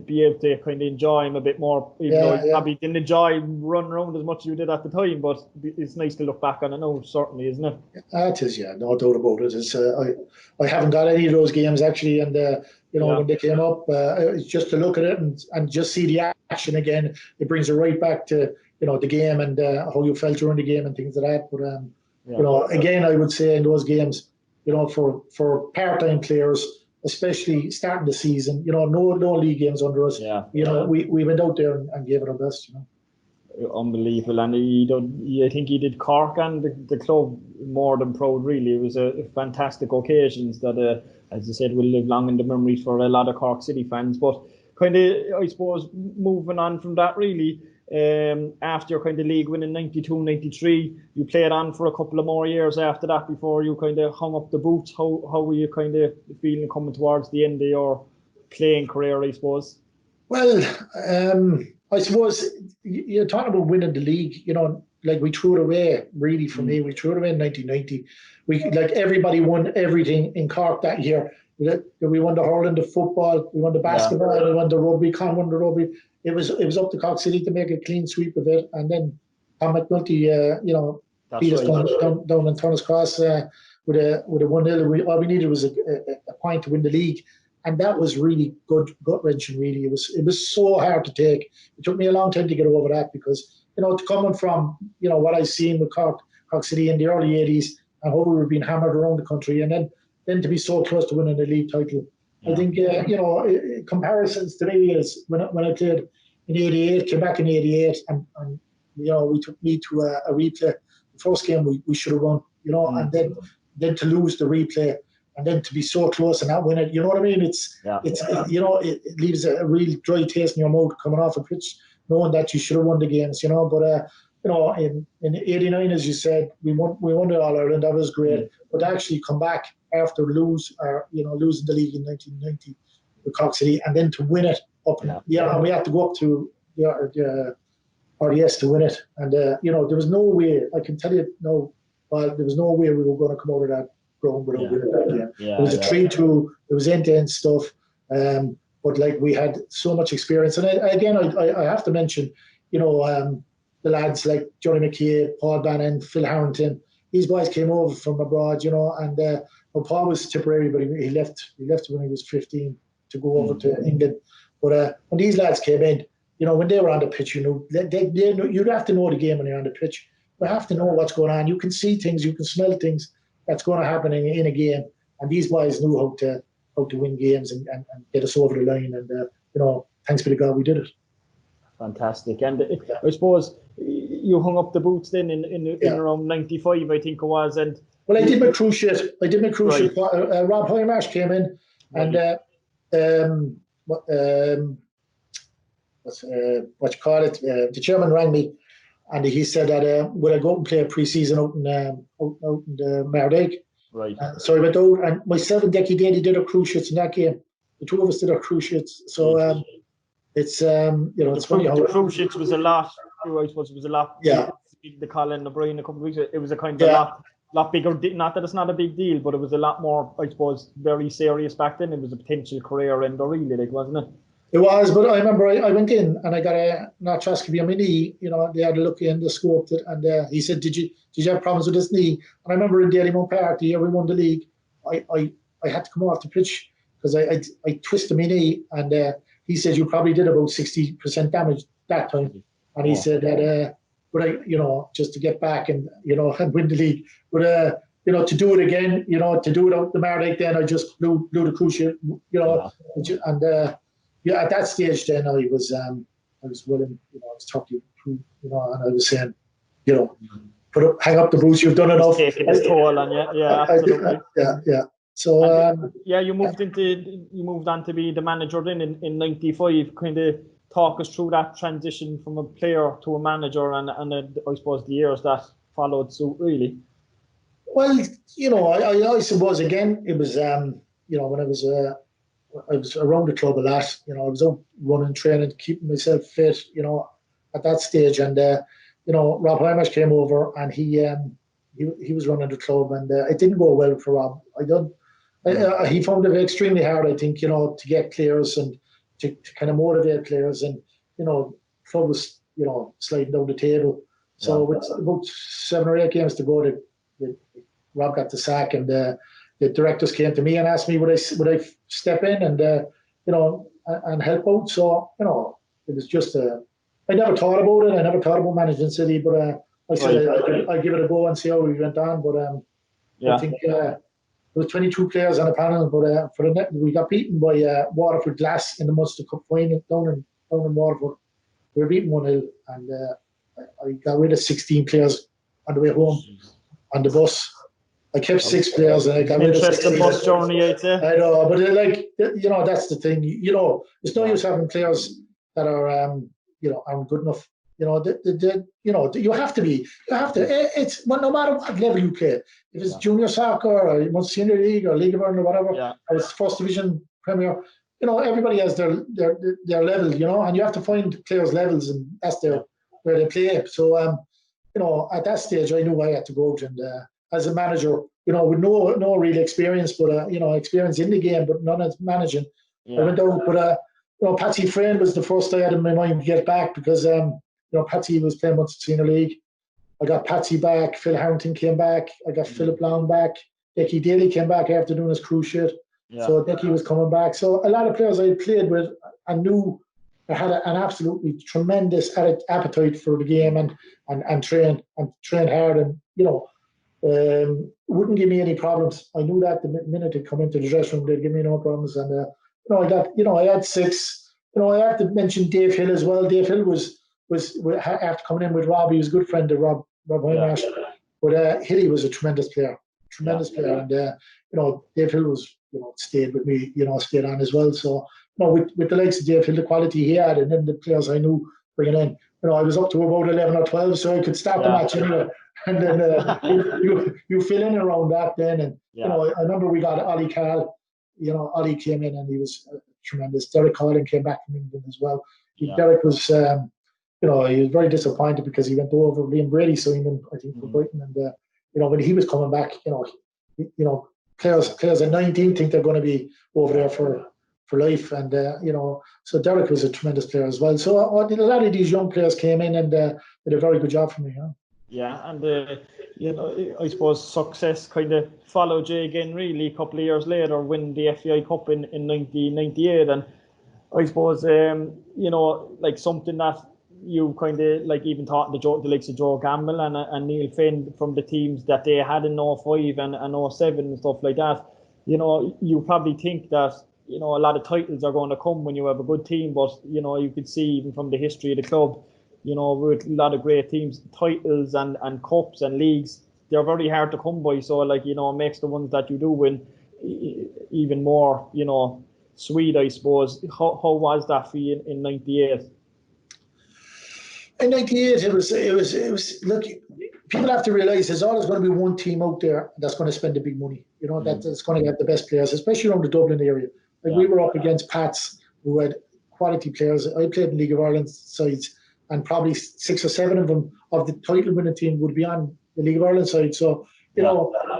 be able to kind of enjoy him a bit more, even though you probably didn't enjoy running around as much as you did at the time, but it's nice to look back on it now, certainly, isn't it? It is, yeah, no doubt about it. It's, I haven't got any of those games actually, and you know, when they came up, it's just to look at it and just see the action again. It brings it right back to, you know, the game and how you felt during the game and things like that. But you know, again, I would say in those games, you know, for part-time players, especially starting the season, you know, no league games under us. You know, we went out there and gave it our best, you know. Unbelievable, and I think he did Cork and the club more than proud, really. It was a fantastic occasions that, as I said, will live long in the memories for a lot of Cork City fans. But kind of, I suppose, moving on from that, really, after your kind of league win in 92, 93, you played on for a couple of more years after that before you kind of hung up the boots. How were you kind of feeling coming towards the end of your playing career, I suppose? Well, I suppose you're talking about winning the league, you know, like we threw it away, really, for me. We threw it away in 1990. Like everybody won everything in Cork that year. We won the hurling, the football, we won the basketball, we won the rugby, Con won the rugby. It was up to Cork City to make a clean sweep of it, and then Tom McNulty, you know, beat us down in Turner's Cross with a 1-0. All we needed was a point to win the league, and that was really good, gut-wrenching. Really, it was so hard to take. It took me a long time to get over that because, you know, coming from, you know, what I've seen with Cork City in the early '80s and how we were being hammered around the country, and then to be so close to winning the league title. I think, you know, comparisons to me is when I played in '88, came back in '88, and you know, we took me to a replay. The first game we should have won, you know, and then to lose the replay, and then to be so close and not win it. You know what I mean? It's you know, it leaves a real dry taste in your mouth coming off a pitch, knowing that you should have won the games, you know. But you know, in '89, as you said, we won the All Ireland. That was great. But to actually come back after losing the league in 1990 with Cork City, and then to win it up, and we had to go up to the RDS to win it, and you know, there was no way. I can tell you, there was no way we were going to come out of that ground without winning that game. It was a 3-2. It was end-to-end stuff, but like we had so much experience, and I have to mention, you know, the lads like Johnny McKay, Paul Bannon, Phil Harrington. These boys came over from abroad, you know, and Paul was Tipperary, but he left when he was 15 to go over to England. But when these lads came in, you know, when they were on the pitch, you know, they you'd have to know the game when you're on the pitch. You have to know what's going on. You can see things, you can smell things that's going to happen in a game. And these boys knew how to win games and get us over the line. And you know, thanks be to God, we did it. Fantastic. And I suppose you hung up the boots then in around 95, I think it was. And well, I did my cruise ship. Rob Hoymarsh came in, and what you call it? The chairman rang me, and he said that would I go out and play a pre-season out in the Mardyke? Right. So I went out, and myself and Decky Daly did our cruise ships in that game. The two of us did our cruise ships. So it's you know, it's funny how the cruise ships was a lot. I suppose it was a lot. Yeah. The Colin O'Brien a couple of weeks ago, it was a kind of lot bigger. Not that it's not a big deal, but it was a lot more, I suppose, very serious back then. It was a potential career ender, really, like, wasn't it? It was, but I remember I went in and I got a arthroscopy on my knee. You know, they had a look in, they scoped it, and he said, "Did you have problems with this knee?" And I remember in Dalymount Park, the year we won the league, I had to come off the pitch because I twisted my knee, and he said you probably did about 60% damage that time, and he said that, but you know, just to get back and, you know, and win the league, but you know, to do it again, you know, to do it out the Mardyke, then I just blew the cruise ship, you know, and. Yeah, at that stage, then I was was willing, I was talking to, and I was saying, hang up the boots. You've done enough. Taking its toll on you. Yeah, absolutely. Yeah. So you moved on to be the manager then in '95. Kind of talk us through that transition from a player to a manager, and I suppose the years that followed suit really. Well, I suppose again it was when I was around the club a lot. I was out running, training, keeping myself fit. At that stage, and Rob Hamish came over, and he was running the club, and it didn't go well for Rob. He found it extremely hard, I think, to get players and to kind of motivate players, and club was sliding down the table. So with about 7 or 8 games to go, Rob got the sack, and the directors came to me and asked me would I step in and and help out. So it was just I never thought about it. I never thought about managing City, but I said I'd give it a go and see how we went on. But I think there was 22 players on the panel, but we got beaten by Waterford Glass in the Munster Cup final down in Waterford. We were beaten 1-0, and I got rid of 16 players on the way home on the bus. I kept 6 players, and I got rid of 16. Interesting bus journey, I'd say. I know, but that's the thing. It's no use having players that are aren't good enough. You have to be. You have to. It's no matter what level you play. If it's junior soccer or senior league or League of Ireland or whatever, or it's first division, Premier. Everybody has their level. And you have to find players' levels, and that's where they play. So at that stage, I knew I had to go out and as a manager, with no real experience, but experience in the game, but none as managing. I went out, but Patsy Frayne was the first I had in my mind to get back, because Patsy was playing Munster Senior League. I got Patsy back. Phil Harrington came back. I got Philip Long back. Dickie Daly came back after doing his cruise shit. So Dickie was coming back. So a lot of players I played with, I knew I had an absolutely tremendous appetite for the game and train hard, and wouldn't give me any problems. I knew that the minute they come into the dressing room, they'd give me no problems. And I had 6. I have to mention Dave Hill as well. Dave Hill was after coming in with Rob. He was a good friend of Rob Hamish. But Hilly was a tremendous player, and Dave Hill was stayed with me, stayed on as well. So with the likes of Dave Hill, the quality he had, and then the players I knew bringing in, I was up to about 11 or 12, so I could start the match anyway. And then you fill in around that then, and I remember we got Ollie Carl. Ollie came in and he was tremendous. Derek Collin came back from England as well. Derek was, he was very disappointed because he went over. Liam Brady signed him, I think, for Brighton, and when he was coming back, players at 19 think they're going to be over there for life, and so Derek was a tremendous player as well. So a lot of these young players came in and did a very good job for me. Yeah, and I suppose success kind of followed you again, really, a couple of years later, winning the FAI Cup in 1998, and I suppose like something that you kind of like even taught the likes of Joe Gamble and Neil Finn from the teams that they had in 05 and 07 and stuff like that. You probably think that a lot of titles are going to come when you have a good team, but you could see even from the history of the club, with a lot of great teams, titles and cups and leagues, they're very hard to come by. So it makes the ones that you do win even more sweet, I suppose. How was that for you in 98? In 98, it was look, people have to realise there's always going to be one team out there that's going to spend the big money. That's going to get the best players, especially around the Dublin area. We were up against Pats, who had quality players. I played in League of Ireland sides, and probably 6 or 7 of them of the title winning team would be on the League of Ireland side. So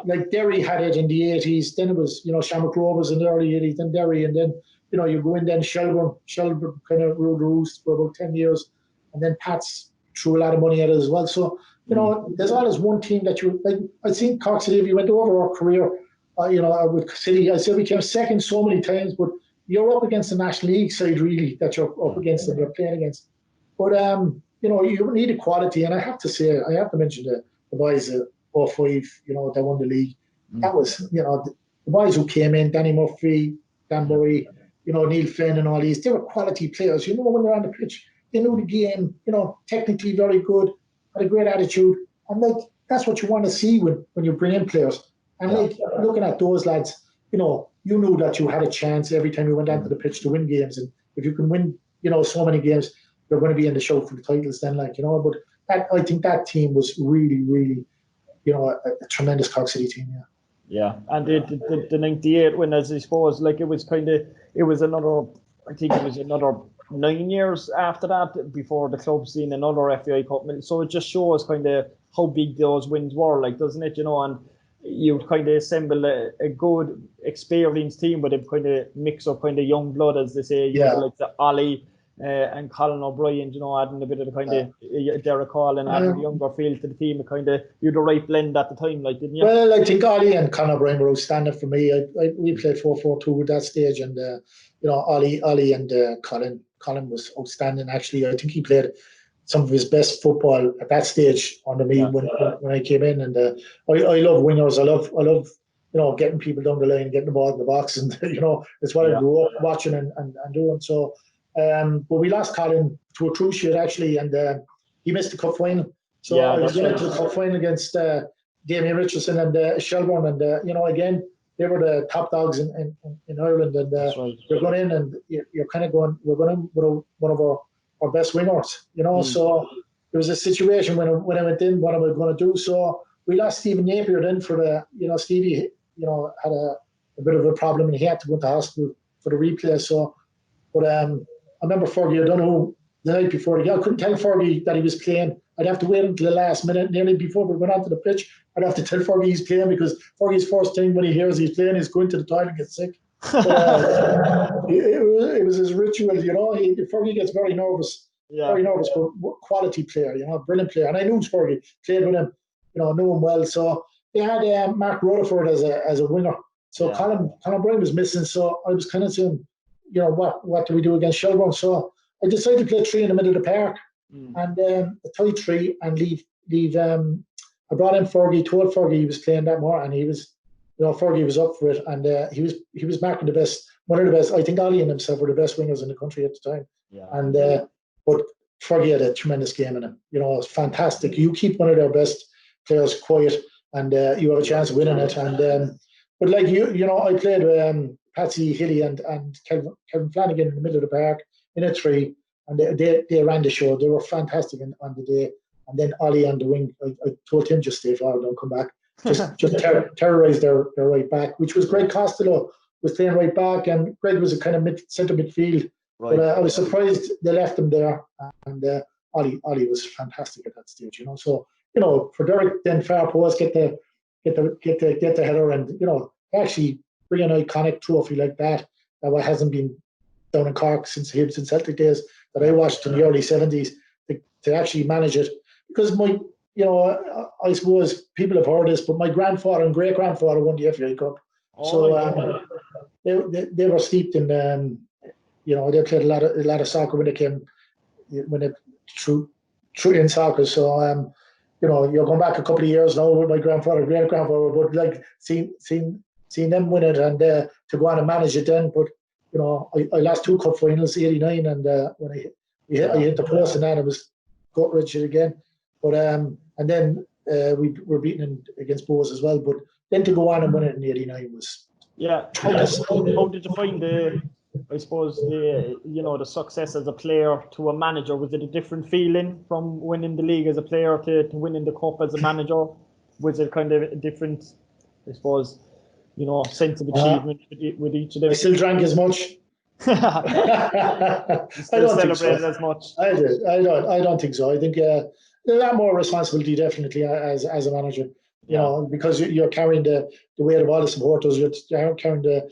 like Derry had it in the 80s. Then it was Shamrock Rovers in the early 80s, then Derry, and then you go in. Then Shelburne kind of ruled the roost for about 10 years. And then Pats threw a lot of money at it as well. So, there's always one team that you like. I think Cork City, if you went over our career, with City, I said we came second so many times, but you're up against the National League side, really, that you're up against and you're playing against. But, you need equality. And I have to mention the boys at 05, that won the league. That was, the boys who came in, Danny Murphy, Dan Murray, Neil Finn and all these, they were quality players. When they're on the pitch, they knew the game, technically very good, had a great attitude. And like, that's what you want to see when you bring in players. And like, looking at those lads, you knew that you had a chance every time you went onto the pitch to win games. And if you can win, so many games, you're going to be in the show for the titles then, but I think that team was really, really, a tremendous Cork City team, yeah. Yeah, and the 98 winners, I suppose, like it was another 9 years after that before the club seen another FAI Cup. So it just shows kind of how big those wins were, like, doesn't it? And you kind of assemble a good, experienced team with a kind of mix of kind of young blood, as they say, like the Ollie and Colin O'Brien, adding a bit of the kind of Derek Hall and adding the younger feel to the team. Kind of you had the right blend at the time, like, didn't you? Well, I think Ollie and Colin O'Brien were outstanding for me. We played 4-4-2 at that stage, and Ollie and Colin was outstanding. Actually, I think he played some of his best football at that stage under me when I came in. And I love wingers. I love getting people down the line, getting the ball in the box, and it's what I grew up watching and doing. So, but we lost Colin to a cruciate actually, and he missed the cup final. So I was into the cup final against Damien Richardson and Shelbourne, and again, they were the top dogs in Ireland, and you're going in and you're kind of going, we're going in with one of our best wingers, So there was a situation when I went in, what am I going to do? So we lost Stephen Napier then for the, Stevie, had a bit of a problem and he had to go to hospital for the replay. So, but I remember Fergie O'Donoghue the night before the game. I couldn't tell Fergie that he was playing. I'd have to wait until the last minute, nearly before we went onto the pitch. I'd have to tell Fergie he's playing, because Fergie's first thing when he hears he's playing is going to the toilet and get sick. But, it was his ritual, Fergie gets very nervous, but quality player, brilliant player. And I knew Fergie, played with him, knew him well. So they had Mark Rutherford as a winger. So Colin O'Brien was missing. So I was kind of saying, what do we do against Shelbourne? So I decided to play 3 in the middle of the park and tie 3 and leave. I brought in Fergie, told Fergie he was playing that more, and he was, Fergie was up for it, and he was marking the best, one of the best. I think Ollie and himself were the best wingers in the country at the time. Yeah. And but Fergie had a tremendous game in him. It was fantastic. You keep one of their best players quiet, and you have a chance of winning it. And but like I played Patsy Hilly and Kevin Flanagan in the middle of the park in a 3, and they ran the show. They were fantastic on the day. And then Ollie on the wing, I told him just stay forward, don't come back. Just terrorise their right back, which was Greg Costello was playing right back, and Greg was a kind of centre midfield. Right. But I was surprised they left him there, and Ollie was fantastic at that stage. So for Derek then far post get the header, and actually bring an iconic trophy like that hasn't been down in Cork since Hibs and Celtic days that I watched in the early 70s to actually manage it. Because I suppose people have heard this, but my grandfather and great grandfather won the FA Cup. So they were steeped in, they played a lot of soccer when they through in soccer. So you're going back a couple of years now with my grandfather, great grandfather, but like seeing them win it and to go on and manage it then. But I lost 2 cup finals, 89, and when I hit the post and then it was gut wrenching again. But and then we were beaten against Bohs as well. But then to go on and win it in '89 was How did you find the success as a player to a manager? Was it a different feeling from winning the league as a player to winning the cup as a manager? Was it kind of a different, sense of achievement with each of them? I still drank as much. I don't celebrate as much. I did. I don't think so. I think a lot more responsibility definitely as a manager. Because you're carrying the weight of all the supporters. You're carrying the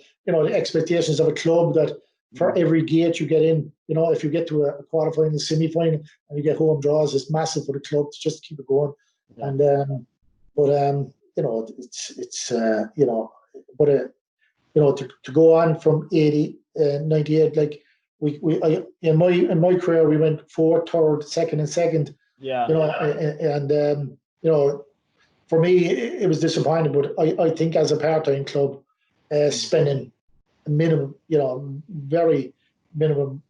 expectations of a club that for every gate you get in. If you get to a quarterfinal, semi-final, and you get home draws, it's massive for the club to just keep it going. Yeah. And to go on from 98, like I in my career we went 4th, 3rd, 2nd, and 2nd. Yeah. For me it was disappointing, but I think as a part-time club, spending a minimum, very, minimum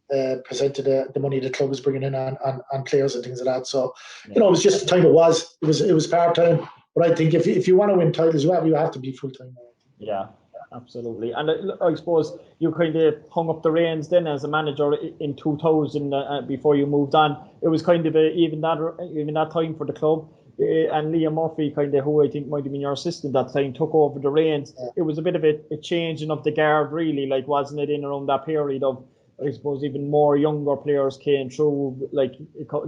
percent of the money the club was bringing in on players and things like that. So, it was just the time it was. It was part time. But I think if you want to win titles, you have to be full time. Yeah, absolutely. And I suppose you kind of hung up the reins then as a manager in 2000 before you moved on. It was kind of even that time for the club. And Liam Murphy, kind of, who I think might have been your assistant that time, took over the reins. Yeah. It was a bit of a changing of the guard, really, like, wasn't it, in around that period of, I suppose, even more younger players came through, like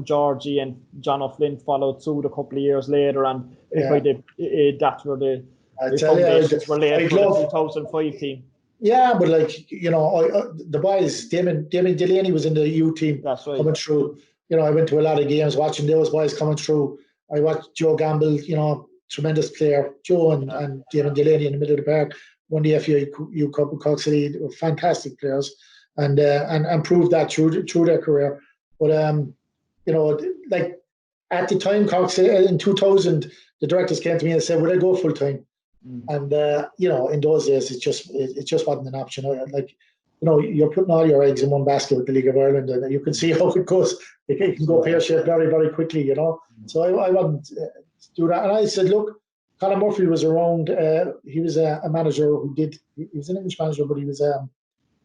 Georgie and John O'Flynn followed suit a couple of years later, and that's where the foundations were laid for the 2005 team. Yeah, but the boys, Damien Delaney was in the U team. That's right. Coming through. I went to a lot of games watching those boys coming through. I watched Joe Gamble, tremendous player. Joe and Damien Delaney in the middle of the park won the FAU Cup with Cork City. They were fantastic players, and proved that through their career. But at the time, Cork City in 2000, the directors came to me and said, "Would I go full time?" And in those days, it just wasn't an option. You're putting all your eggs in one basket with the League of Ireland, and you can see how it goes. It can go pear-shaped very, very quickly, So I wouldn't do that. And I said, look, Colin Murphy was around. He was a manager he was an English manager, but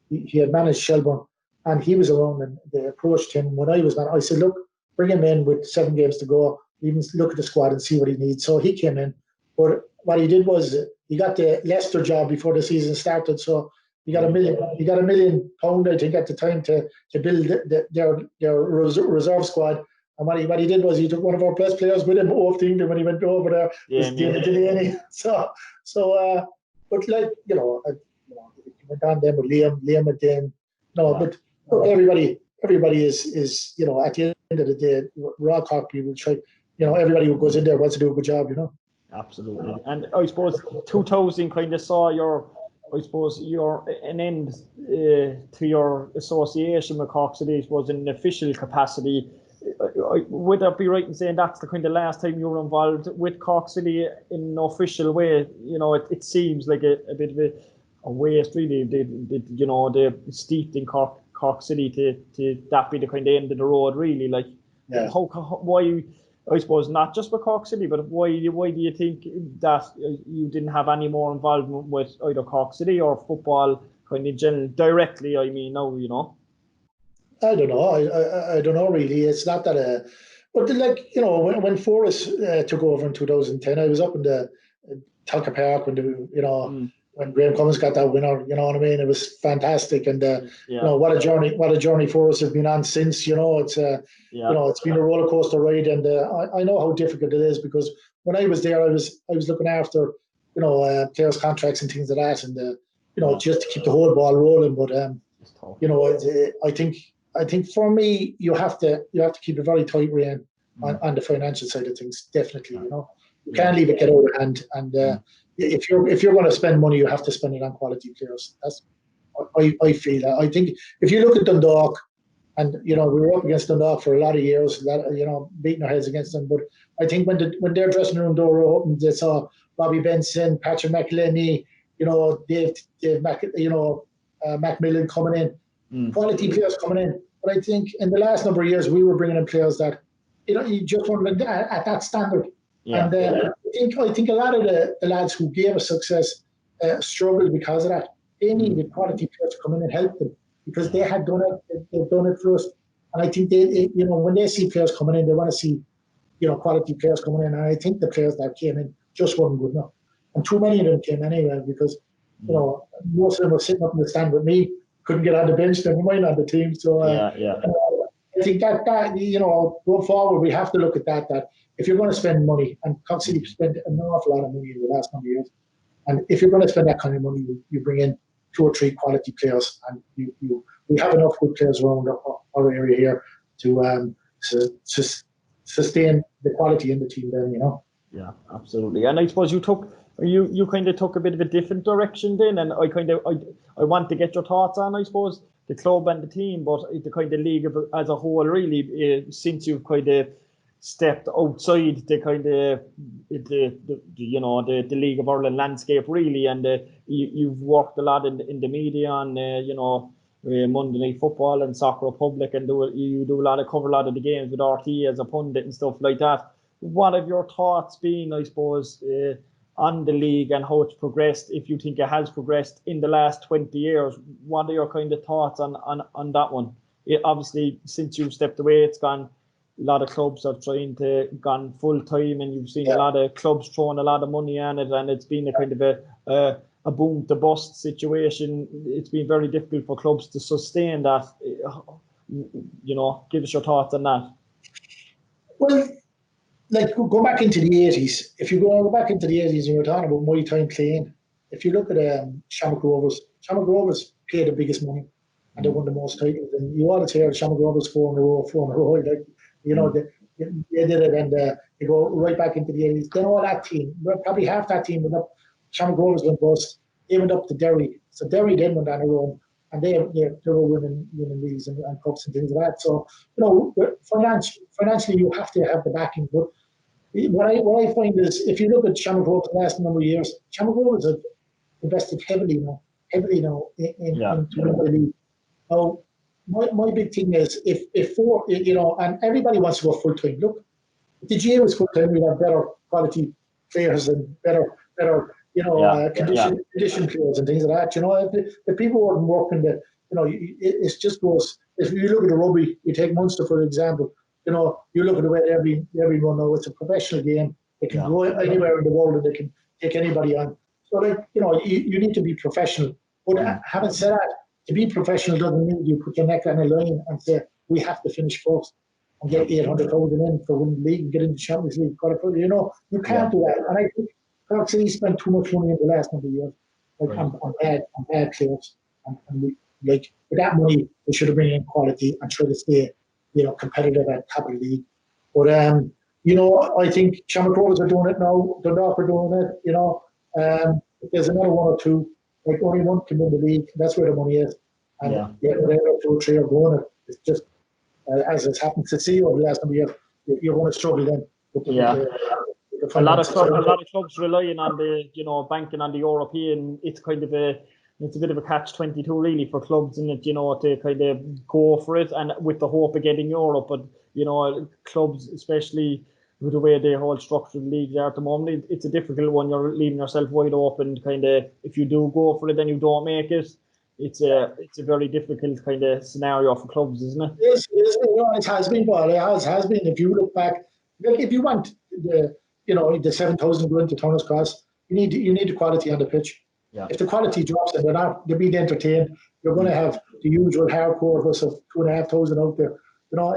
he had managed Shelbourne, and he was around, and they approached him when I was manager. I said, look, bring him in with 7 games to go. Even look at the squad and see what he needs. So he came in, but what he did was he got the Leicester job before the season started. So he got £1 million, I think, at the time to build their reserve squad. And what he did was he took one of our best players with him over to England when he went over there. Delaney. But he went on then with Liam again. But look, everybody is at the end of the day, we're all Cork people. Try, everybody who goes in there wants to do a good job. Absolutely. And I suppose 2000 kind of saw an end to your association with Cork City was in an official capacity. Would I be right in saying that's the kind of last time you were involved with Cork City in an official way? It seems like a bit of a waste, really. They steeped in Cork City to that be the kind of end of the road, really. Why? I suppose not just with Cork City, but why do you think that you didn't have any more involvement with either Cork City or football kind of in general, directly? I mean, now, I don't know. I don't know, really. It's not that. But when Forrest took over in 2010, I was up in the Talca Park when Graham Cummins got that winner. You know what I mean? It was fantastic, and what a journey Forrest has been on since. It's it's been a roller coaster ride, and I know how difficult it is, because when I was there, I was looking after players' contracts and things like that, and just to keep the whole ball rolling. But I think for me, you have to keep a very tight rein on the financial side of things. Definitely, you can't leave it get out of hand. And if you're going to spend money, you have to spend it on quality players. That's I feel. I think if you look at Dundalk, and we were up against Dundalk for a lot of years, beating our heads against them. But I think when their dressing room door opened, they saw Bobby Benson, Patrick McElhenney, Dave Macmillan coming in, quality players coming in. But I think in the last number of years, we were bringing in players that you just weren't at that standard. Yeah. And I think a lot of the lads who gave us success struggled because of that. They needed quality players to come in and help them, because they had done it. They've done it for us. And I think they when they see players coming in, they want to see quality players coming in. And I think the players that came in just weren't good enough. And too many of them came anyway, because most of them were sitting up in the stand with me, couldn't get on the bench, never mind on the team. So I think that going forward, we have to look at that if you're going to spend money, and Cork City spent an awful lot of money in the last number of years, and if you're going to spend that kind of money, you bring in 2 or 3 quality players, and we have enough good players around our area here to sustain the quality in the team then, Yeah, absolutely. And I suppose you kind of took a bit of a different direction then, and I want to get your thoughts on, I suppose, the club and the team, but the kind of league as a whole, really, since you've kind of stepped outside the kind of the League of Ireland landscape, really, and you've worked a lot in the media on Monday Night Football and Soccer Republic, and you do cover a lot of the games with RT as a pundit and stuff like that. What have your thoughts been, I suppose, on the league and how it's progressed? If you think it has progressed in the last 20 years, what are your kind of thoughts on that one? Obviously, since you stepped away, it's gone. A lot of clubs are trying to gone full time, and you've seen a lot of clubs throwing a lot of money on it, and it's been a kind of a boom to bust situation. It's been very difficult for clubs to sustain that. Give us your thoughts on that. Well, like go back into the 80s. If you go back into the 80s and you're talking about my time playing, if you look at Shamrock Rovers paid the biggest money and they won the most titles. And you always hear Shamrock Rovers 4 in a row. Like, they did it, and they go right back into the 80s. Then all that team, probably half that team went up. Shamrock Rovers went bust. They went up to Derry. So Derry then went on a run, and they were winning leagues and cups and things like that. So, financially, you have to have the backing. But what I find is, if you look at Shamrock Rovers the last number of years, Shamrock Rovers have invested heavily now into the league. Now, my big thing is if and everybody wants to go full time. Look, if the GA was full time, we'd have better quality players and better condition players and things like that. If people weren't working, it just goes. If you look at the rugby, you take Munster for example. You look at the way everyone knows it's a professional game. They can go anywhere in the world and they can take anybody on. So you need to be professional. But having said that, to be professional doesn't mean you put your neck on a line and say, we have to finish first and get 800,000 in for winning the league and get into the Champions League. You can't do that. And I think Cork City spent too much money in the last number of years on bad players. And with that money, they should have been in quality and try to stay competitive at top of the league. But, I think Shamrock Rovers are doing it now. Dundalk are doing it, if there's another one or two, only one can win the league. That's where the money is. And whatever 2 or 3 are going, it's just as it's happened to see over the last number of years, you're going to struggle then. A lot of clubs relying on the banking on the European. It's kind of it's a bit of a catch-22 really for clubs, in it, to kind of go for it and with the hope of getting Europe. But clubs, especially with the way they hold structured leagues are at the moment, it's a difficult one. You're leaving yourself wide open. Kind of, if you do go for it, then you don't make it. It's a very difficult kind of scenario for clubs, isn't it? Yes, it has been, Paul. It has been. If you look back, if you want the 7,000 going to Turner's Cross, you need the quality on the pitch. Yeah. If the quality drops and they're being entertained, you're going to have the usual hardcore of 2,500 out there.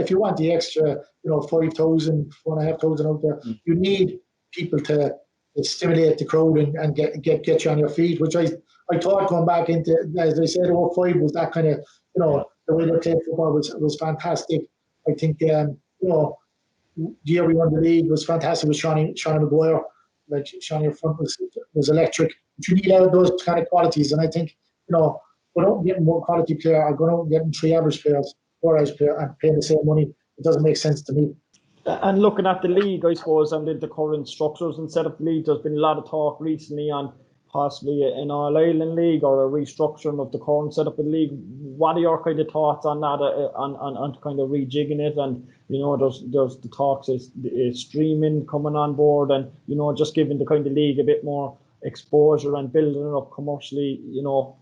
If you want the extra, 5,000, 4,500 out there, you need people to stimulate the crowd and get you on your feet, which I thought going back into, as I said, 05 was that kind of, the way they played football was fantastic. I think, the year we won the league was fantastic with Sean Maguire. Like Sean up front was electric. But you need those kind of qualities, and I think, without getting more quality player, or going out and getting 3 average players, 4 average players, and paying the same money, it doesn't make sense to me. And looking at the league, I suppose, and the current structures and set up the league, there's been a lot of talk recently on possibly an All-Ireland league or a restructuring of the current setup of the league. What are your kind of thoughts on that, on kind of rejigging it? And, there's the talks of streaming coming on board and, just giving the kind of league a bit more exposure and building it up commercially,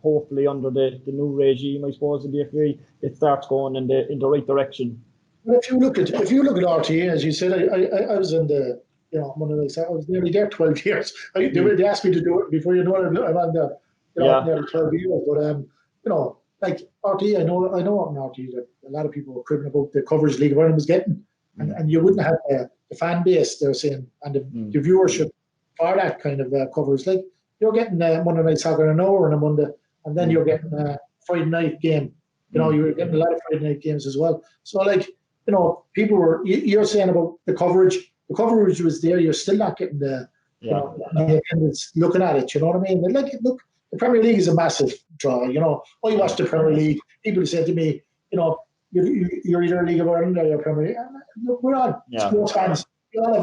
hopefully under the new regime, I suppose, in the FA, it starts going in the right direction. If you look at RTE, as you said, I was in the, one of those, I was nearly there 12 years. They asked me to do it before, I'm on there, nearly 12 years. But like RTE, I know on RTE that a lot of people were cribbing about the coverage League of Ireland was getting, and you wouldn't have the fan base, they're saying, and the viewership for that kind of coverage. Like, you're getting Monday Night Soccer an hour on a Monday, and then you're getting a Friday night game. You were getting a lot of Friday night games as well. So, like, people were, you're saying about the coverage. The coverage was there. You're still not getting the attendance looking at it. You know what I mean? And look, the Premier League is a massive draw. I watch the Premier League. People say to me, you're either League of Ireland or you're Premier League. Look, we're all sports fans. We all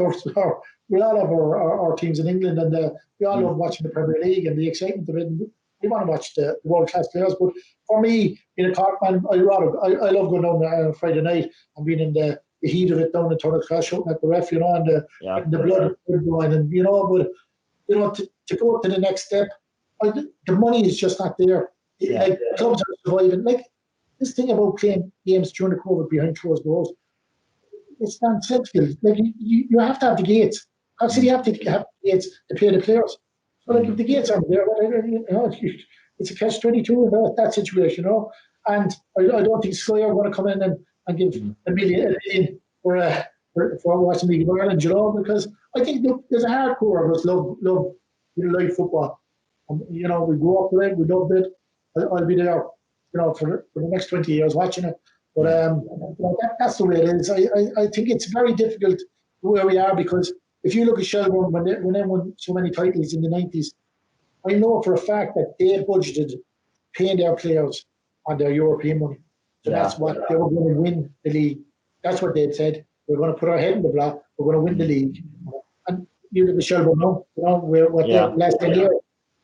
have our teams in England, and we all love watching the Premier League and the excitement of it. You want to watch the world class players. But for me, being a Cork man, I love going down there on a Friday night and being in the heat of it down in Turnercross, shouting at the ref, and the blood going, and to go to the next step, the money is just not there. Like clubs are surviving. Like this thing about playing games during the COVID behind closed doors, it's nonsensical. Like you have to have the gates. Obviously, you have to have the gates to pay the players. So like if the gates aren't there, it's a catch-22 in that situation, And I don't think Sky are going to come in and give a million for watching League of Ireland, because I think there's a hardcore of us love live football. And, we grew up with it, we loved it. I'll be there, for the next 20 years watching it. But that's the way it is. I think it's very difficult where we are, because if you look at Shelbourne, when they won so many titles in the 90s, I know for a fact that they budgeted paying their players on their European money. So that's what they were going to win the league. That's what they'd said. We're going to put our head in the block. We're going to win the league. And you look at Shelbourne now, they're last 10 years.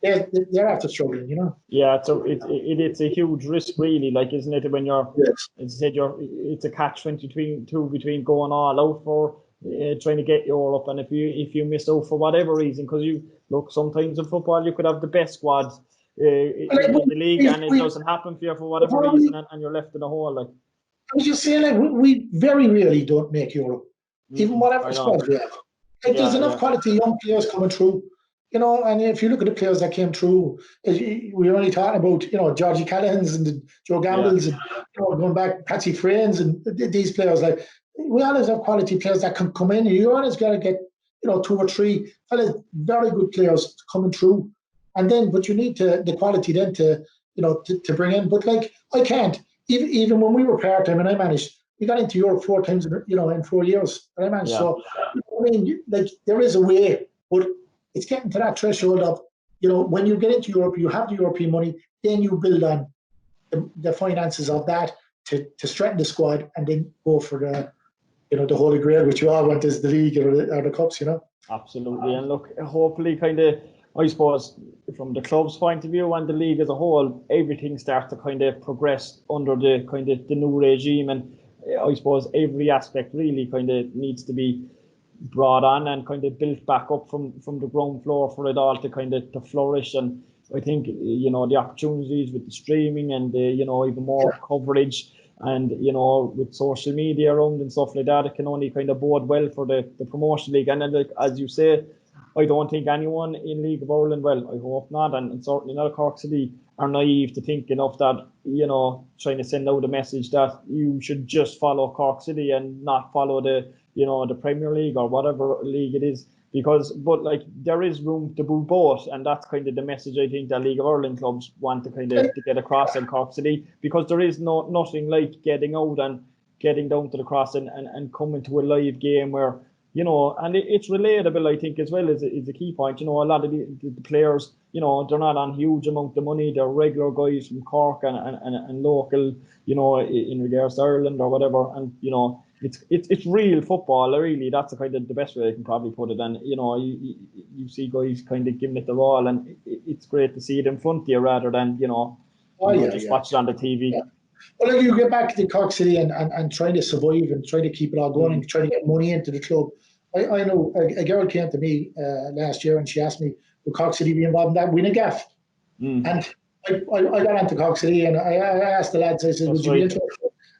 They're after struggling, Yeah, it's a huge risk, really. Like, isn't it? When you're, as I said, it's a catch-22 between going all out for trying to get Europe, and if you miss out for whatever reason, because you look, sometimes in football you could have the best squads in the league, and it doesn't happen for you for whatever reason, and you're left in a hole. Like, I was just saying, like, we very rarely don't make Europe, even whatever squad we have. Like, there's enough quality young players coming through. And if you look at the players that came through, we're only talking about, Georgie Callaghan's and Joe Gamble's, and going back, Patsy Frains, and these players. Like, we always have quality players that can come in. You always got to get, 2 or 3 very good players coming through, and then, but you need the quality then to bring in. But like, I can't even when we were part time and I managed. We got into Europe 4 times, in 4 years. And I managed. So, I mean, like, there is a way, but it's getting to that threshold of, when you get into Europe, you have the European money, then you build on the finances of that to strengthen the squad, and then go for the Holy Grail, which you all want, is the league or the cups, Absolutely. And look, hopefully, kind of, I suppose, from the club's point of view and the league as a whole, everything starts to kind of progress under the kind of the new regime, and I suppose every aspect really kind of needs to be brought on and kind of built back up from the ground floor for it all to kind of to flourish. And I think the opportunities with the streaming and the even more coverage, and with social media around and stuff like that, it can only kind of bode well for the promotion league. And then, like, as you say, I don't think anyone in League of Ireland, well, I hope not, and certainly not Cork City, are naive to thinking of that, trying to send out a message that you should just follow Cork City and not follow the Premier League or whatever league it is, but like, there is room to do both, and that's kind of the message I think that League of Ireland clubs want to kind of to get across in Cork City, because there is nothing like getting out and getting down to the cross and coming to a live game where, and it's relatable, I think, as well, is a key point. A lot of the players, they're not on huge amount of money. They're regular guys from Cork and local, in regards to Ireland or whatever. And, it's real football, really. That's kind of the best way I can probably put it. And, you see guys kind of giving it their all, and it's great to see it in front of you rather than, just watch it on the TV. Yeah. Well, like, you get back to Cork City and trying to survive and trying to keep it all going and trying to get money into the club. I know a girl came to me last year and she asked me, would Cork City be involved in that? Win a gaff. And I got onto Cork City and I asked the lads, I said, would you be interested?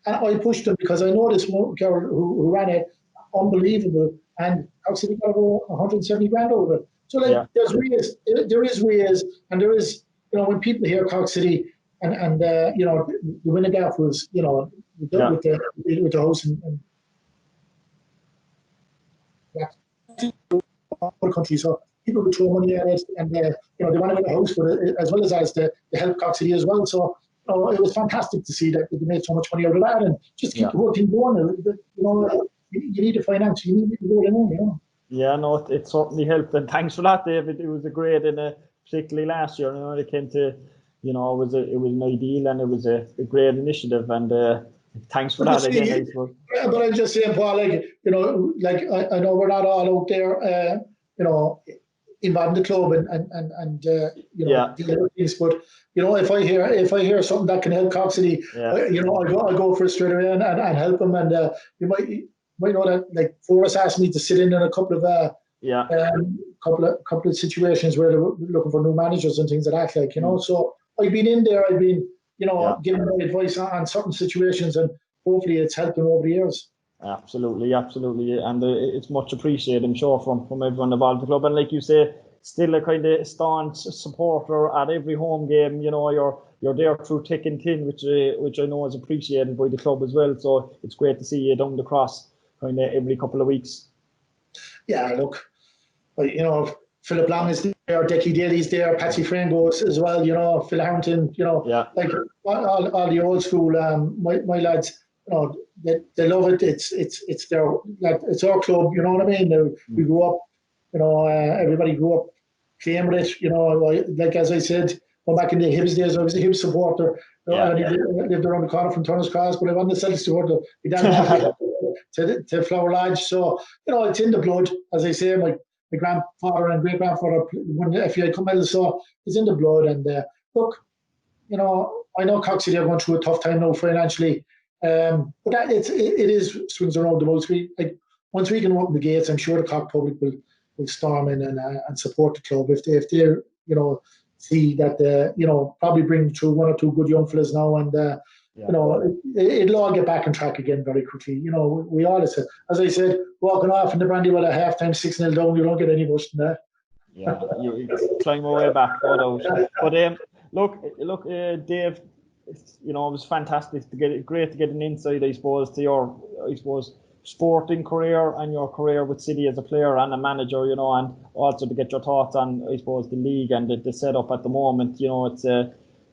And I pushed them because I know this girl who ran it, unbelievable, and Cork City got over 170 grand over it. So, like, there is ways, and there is, when people hear Cork City, and the winning gaff was, with the house and other countries, so people would throw money at it, and they want to win a house, but as well as to help Cork City as well. So, it was fantastic to see that they made so much money out of that, and just keep the whole thing going. You need the finance, you need to go in. Yeah, no, it certainly helped, and thanks for that, David. It was a great, and particularly last year, they came to. It was an ideal, and it was a great initiative, and thanks for that again. But I'm just saying, Paul, I know we're not all out there, involved in the club and deal with things. But if I hear something that can help Cork City, I'll go for it straight away and help them. And you might know that, like, Forrest asked me to sit in a couple of couple of situations where they were looking for new managers and things like that. So I've been in there. I've been giving my advice on certain situations, and hopefully it's helped them over the years. Absolutely, and it's much appreciated, I'm sure, from everyone involved in the club. And like you say, still a kind of staunch supporter at every home game. You're there through thick and thin, which I know is appreciated by the club as well. So it's great to see you down the cross kind of every couple of weeks. Yeah, look, Philip Long is there, Decky Daly's there, Patsy Frango as well. Phil Harrington. Like all the old school. My lads. They love it. It's their, like, it's our club. You know what I mean? We grew up. Everybody grew up playing with it. Like, as I said, back in the Hibs days, I was a Hibs supporter. I lived around the corner from Turner's Cross, but I wasn't a Celtic supporter. We down to Flower Lodge. So it's in the blood. As I say, my grandfather and great grandfather won the FAI Cup medal, so it's in the blood. And look, I know Cork City are going through a tough time now financially. But that it is swings around the most. Once we can open the gates, I'm sure the Cork public will storm in and support the club if they see that probably bring through one or two good young fellas now, and it'll all get back on track again very quickly. We always said, as I said, walking off in the Brandywell at halftime 6-0 down, you don't get any worse than that. Yeah, you climb your way back, no doubt. But look, Dave. It was fantastic great to get an insight, I suppose, to your, sporting career and your career with City as a player and a manager, and also to get your thoughts on, I suppose, the league and the setup at the moment. It's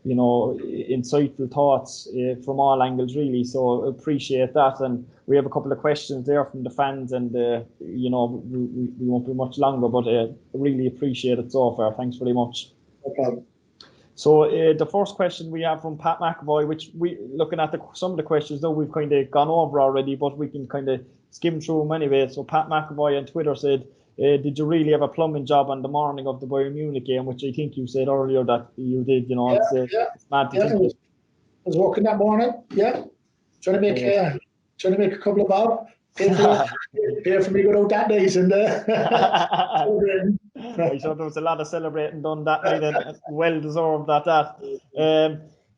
insightful thoughts from all angles, really. So appreciate that. And we have a couple of questions there from the fans, and we won't be much longer, but really appreciate it so far. Thanks very much. No problem. So the first question we have from Pat McAvoy, which looking at some of the questions, though, we've kind of gone over already, but we can kind of skim through them anyway. So Pat McAvoy on Twitter said, did you really have a plumbing job on the morning of the Bayern Munich game, which I think you said earlier that you did. It's mad to think. I was working that morning, trying to make a couple of bob. Pay for me to go out that days and I'm sure there was a lot of celebrating done that night, and well deserved at that.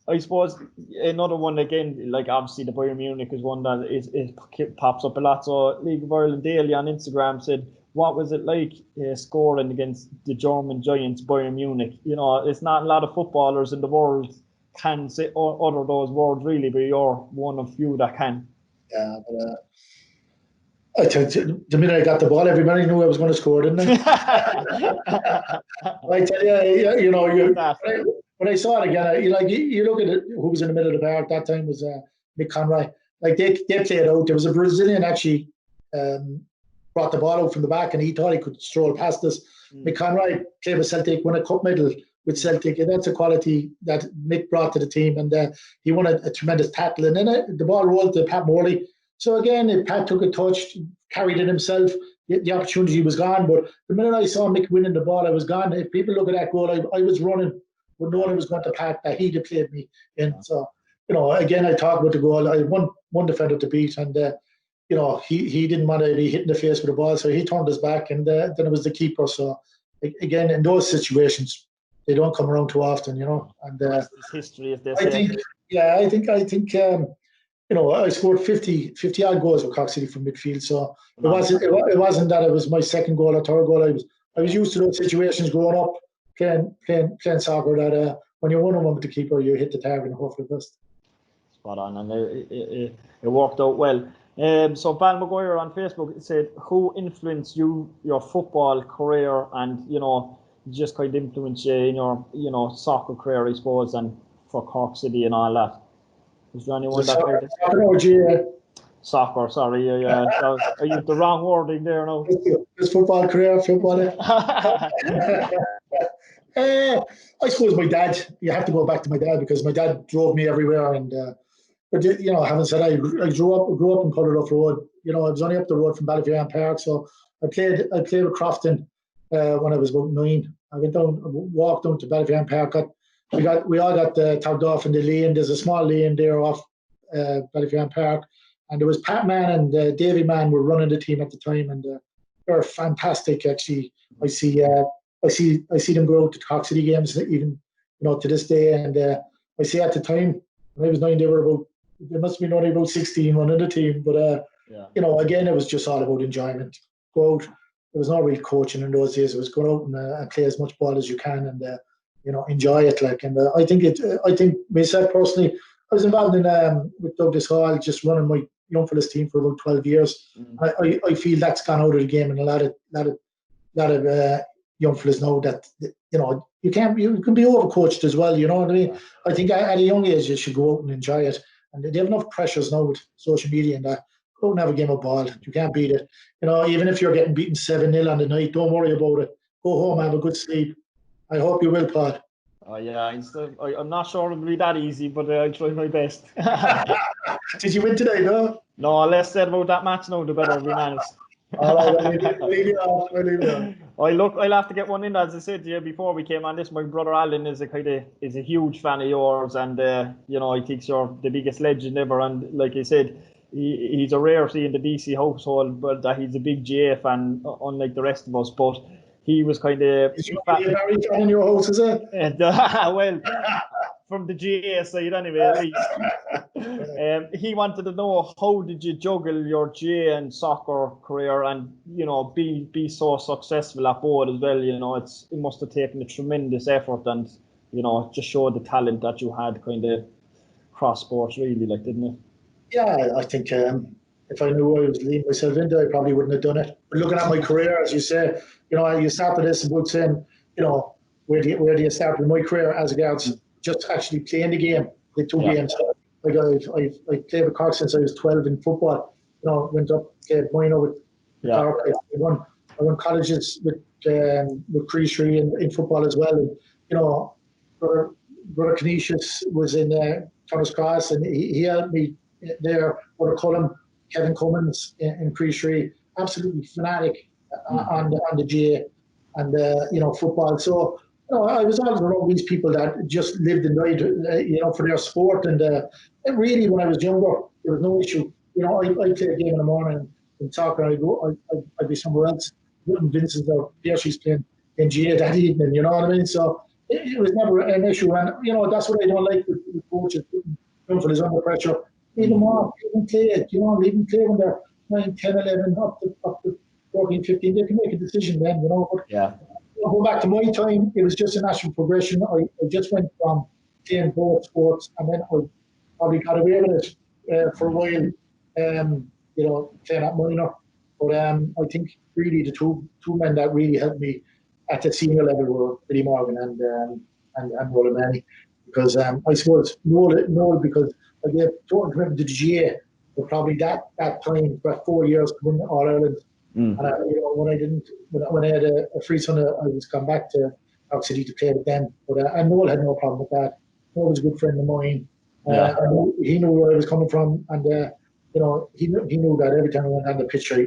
I suppose another one again, like obviously the Bayern Munich is one that it pops up a lot. So League of Ireland Daily on Instagram said, what was it like scoring against the German giants Bayern Munich? It's not a lot of footballers in the world can say utter those words, really, but you're one of few that can. Yeah, but the minute I got the ball, everybody knew I was going to score, didn't they? I tell you, when I saw it again, you look at it, who was in the middle of the park that time was Mick Conroy. Like they played out. There was a Brazilian actually brought the ball out from the back, and he thought he could stroll past us. Mick Conroy played with Celtic, won a cup medal with Celtic, and that's a quality that Mick brought to the team. And he won a tremendous tackle, and then the ball rolled to Pat Morley. So again, if Pat took a touch, carried it himself, the opportunity was gone. But the minute I saw Mick winning the ball, I was gone. If people look at that goal, I was running, but no one was going to Pat that he'd have played me in. So, again, I talk about the goal. I had one defender to beat, and he didn't want to be hit in the face with the ball, so he turned his back, and then it was the keeper. So again, in those situations, they don't come around too often, And it's history, as they say. I think. I scored 50 odd goals with Cork City from midfield, so it wasn't that it was my second goal or third goal. I was used to those situations growing up playing soccer that when you're 1-on-1 with the keeper, you hit the target and hope for the best. Spot on, and it worked out well. So Val Maguire on Facebook said, who influenced your football career and just kind of influenced you in your soccer career, I suppose, and for Cork City and all that? Is there anyone soccer, sorry. So I used the wrong wording there now. His football career, I suppose my dad, you have to go back to my dad because my dad drove me everywhere. And but having said I grew up in Cullerduff Road. I was only up the road from Ballyferran Park, so I played with Crofton when I was about 9. I walked down to Ballyferran Park. We all got tagged off in the lane. There's a small lane there off Ballyferran Park, and there was Pat Mann and Davy Mann were running the team at the time, and they were fantastic. Actually, I see them go out to Cork City games even to this day, and I see at the time when I was 9, they must have been only about 16 running the team, but again, it was just all about enjoyment. Go out. There was no real coaching in those days. It was go out and play as much ball as you can, and enjoy it. I think myself personally, I was involved in with Douglas Hall, just running my young fellas team for about 12 years. Mm-hmm. I feel that's gone out of the game, and a lot of young fellas know that you can be overcoached as well. You know what I mean? I think at a young age you should go out and enjoy it, and they have enough pressures now with social media and that. Go and have a game of ball. You can't beat it. Even if you're getting beaten 7-0 on the night, don't worry about it. Go home, have a good sleep. I hope you will, Pod. I'm not sure it'll be that easy, but I'll try my best. Did you win today, no? No, less said about that match now, the better we manage. All right, I'll leave you off. I'll have to get one in, as I said to you before we came on this. My brother Alan is a huge fan of yours, and he thinks you're the biggest legend ever. And like I said, he's a rarity in the DC household, but he's a big GA fan, unlike the rest of us. But he was kind of... Is you a very fan in your house, is it? Well, from the GA side anyway, at least. He wanted to know, how did you juggle your GA and soccer career and, be so successful at both as well? It must have taken a tremendous effort and, just showed the talent that you had kind of cross sports really, didn't it? Yeah, I think if I knew I was leading myself into, I probably wouldn't have done it. But looking at my career, as you say, you started this about saying, where do you start with my career as regards just actually playing the game, the two games. I played with Cork since I was 12 in football. Went up, played minor with Cork. I won colleges with Creashree in football as well. And, Brother Canisius was in Thomas Cross, and he helped me there. Brother Cullum, Kevin Cummins in Creashree, absolutely fanatic on the GA and football. So I was always around these people that just lived and died, for their sport. And really, when I was younger, there was no issue. I'd play a game in the morning in soccer, and I'd be somewhere else. Vincent's or Piercy's playing in GA that evening. You know what I mean? So it was never an issue. And that's what I don't like with coaches putting young fellas under pressure. Leave them off, leave them play it. Leave them play when they're 9, 10, 11, up to 14, 15. They can make a decision then. But, going back to my time, it was just a natural progression. I just went from playing both sports, and then I probably got away with it for a while, playing at minor. But I think really the two men that really helped me at the senior level were Billy Morgan and Roland Manny, because I suppose Noel because I gave total commitment to the GA, but probably that time, about 4 years to win All Ireland. And when I had a free son, I was come back to Cork City to play with them. But and Noel had no problem with that. Noel was a good friend of mine. And he knew where I was coming from, and he knew that every time I went on the pitch, I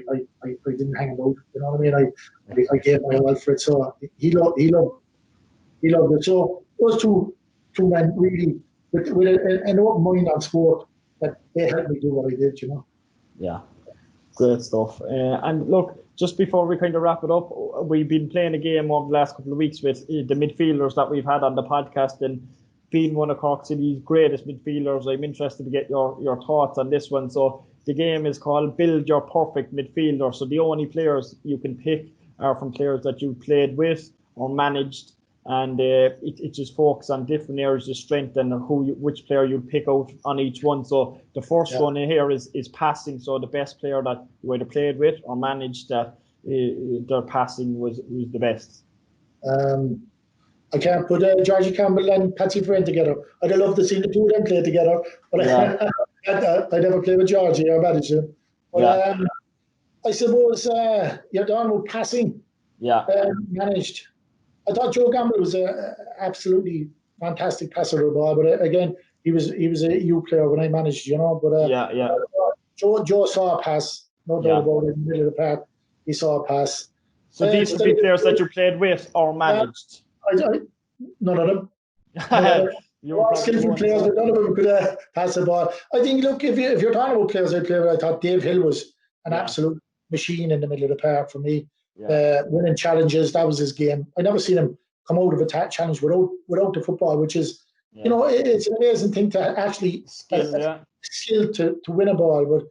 didn't hang about. You know what I mean? I gave my all for it. So he loved it. So those two men really with an open mind on sport, that they helped me do what I did. Yeah. Great stuff. And look, just before we kind of wrap it up, we've been playing a game over the last couple of weeks with the midfielders that we've had on the podcast, and being one of Cork City's greatest midfielders, I'm interested to get your thoughts on this one. So the game is called Build Your Perfect Midfielder. So the only players you can pick are from players that you played with or managed, and it just focuses on different areas of strength and which player you'd pick out on each one. So the first one here is passing. So the best player that you either played with or managed that their passing was the best. I can't put Georgie Campbell and Patsy Frayne together. I'd love to see the two of them play together, but I never played with Georgie or managed him. But I suppose you're done with passing. Managed. I thought Joe Gamble was a absolutely fantastic passer of the ball, but again, he was a U player when I managed, But Joe saw a pass, no doubt about it, in the middle of the park. He saw a pass. So these would be players that you played with or managed? None of them. You were skillful players, but none of them could pass the ball. I think, look, if you're talking about players I played with, I thought Dave Hill was an absolute machine in the middle of the park for me. Winning challenges, that was his game. I never seen him come out of a challenge without the football, which is, it's an amazing thing to actually skill to win a ball. But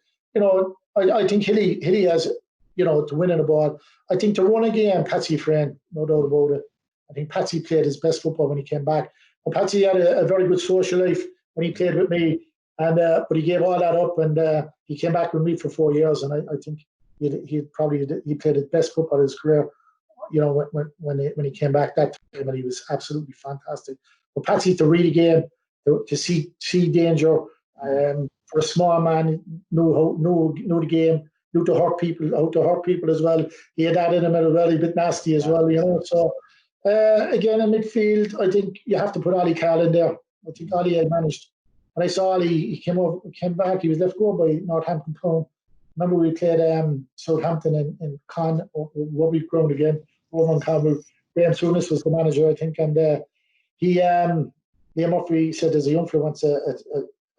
I think Hilly has, to win in a ball. I think to run a game, Patsy Frayne, no doubt about it. I think Patsy played his best football when he came back. But Patsy had a very good social life when he played with me, and but he gave all that up, and he came back with me for 4 years, and I think he played his best football of his career. When he came back that time, and he was absolutely fantastic. But Patsy, to read a game, to see danger, for a small man, know the game, knew how to hurt people as well. He had that in him as well, a bit nasty as well, So again, in midfield, I think you have to put Ollie Carl in there. I think Ollie had managed. When I saw Ollie, he came back. He was left go by Northampton Town. Remember we played Southampton in Con, rugby ground again, over in Kabul. Graham Souness was the manager, I think, and Liam Murphy said, "There's a young fella wants to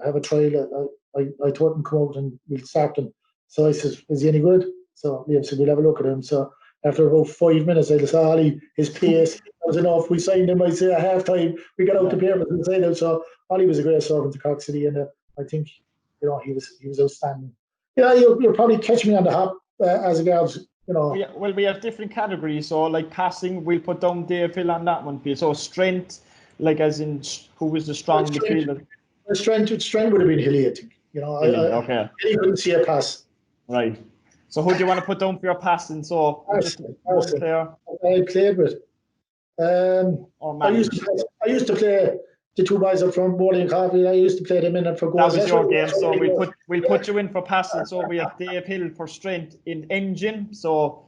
have a trial. I told him come out and we'll start him." So I said, "Is he any good?" So Liam said, "We'll have a look at him." So after about 5 minutes, I saw Ollie, his pace was enough. We signed him, I say, at half time. We got out the pyramid and signed him. So Ollie was a great servant to Cork City, and I think he was outstanding. You'll probably catch me on the hop as regards, Well, we have different categories. So, like passing, we'll put down Dave Hill on that one. So strength, like as in who was the strong midfielder? Strength would have been Hilly, I think. Okay. Hilly couldn't see a pass. Right. So who do you want to put down for your passing? So just one player. I played with. I used to play the two boys up front, Bowling and Coffee. I used to play them in for goals. That was your game. So we'll put you in for passing. So we have Dave Hill for strength in engine. So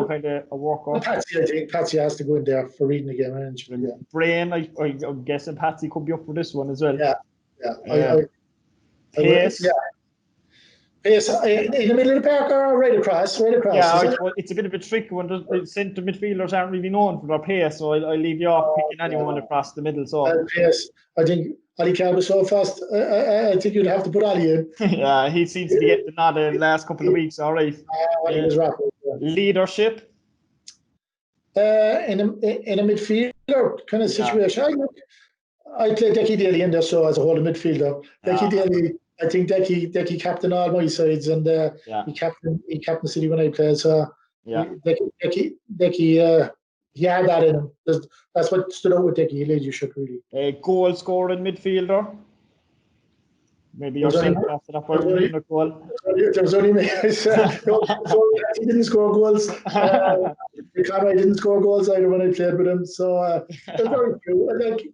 kind of a workout. Patsy, I think Patsy has to go in there for reading the game. Brain, I'm guessing Patsy could be up for this one as well. Yeah. Pace. Pace in the middle of the park or right across. Yeah, it's a bit of a tricky one. The centre midfielders aren't really known for their pace, so I'll leave you off picking anyone across the middle. So pace. I think Ollie Carr was so fast. I think you'd have to put Ollie in. Yeah, he seems to be getting the nod the last couple of weeks. All right. He was rapid. Leadership. In a midfielder kind of situation. I played Decky Daly in there, so as a whole midfielder. Decky Daly. I think Decky captained all my sides, and he captained City when I played. So Decky, he had that in him. That's what stood out with Decky. He leadership really. A goal scoring midfielder. Maybe you're saying after that point, a goal. There was only me. He didn't score goals. Conway didn't score goals either when I played with him. So they're very few.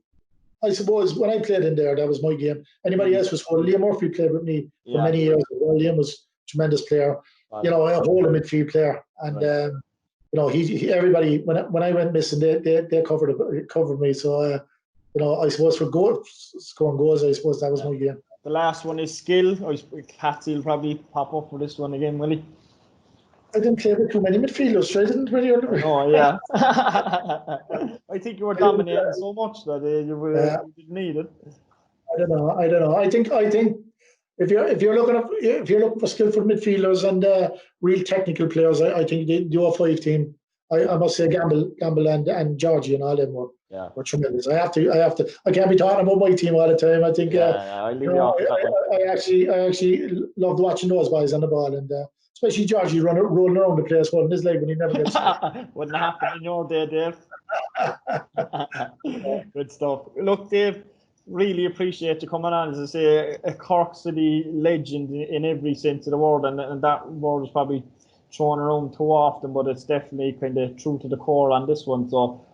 I suppose when I played in there, that was my game. Anybody else was good. Liam Murphy played with me for many years. Liam was a tremendous player. A whole midfield player, and he everybody when I went missing, they covered me. So I suppose for scoring goals, I suppose that was my game. The last one is skill. Patsy will probably pop up for this one again, will he? I didn't play with too many midfielders, so I didn't really understand. Oh, yeah. I think you were dominating so much that you didn't need it. I don't know. I think if you're looking for skillful midfielders and real technical players, I think the 05 team. I must say Gamble and Georgie and all them were tremendous. I can't be talking about my team all the time. I think I actually loved watching those boys on the ball, and especially Georgie rolling around the place holding his leg when he never gets Wouldn't happen in your day, Dave. Good stuff. Look, Dave, really appreciate you coming on. As I say, a Cork City legend in every sense of the word, and that word is probably thrown around too often, but it's definitely kind of true to the core on this one. So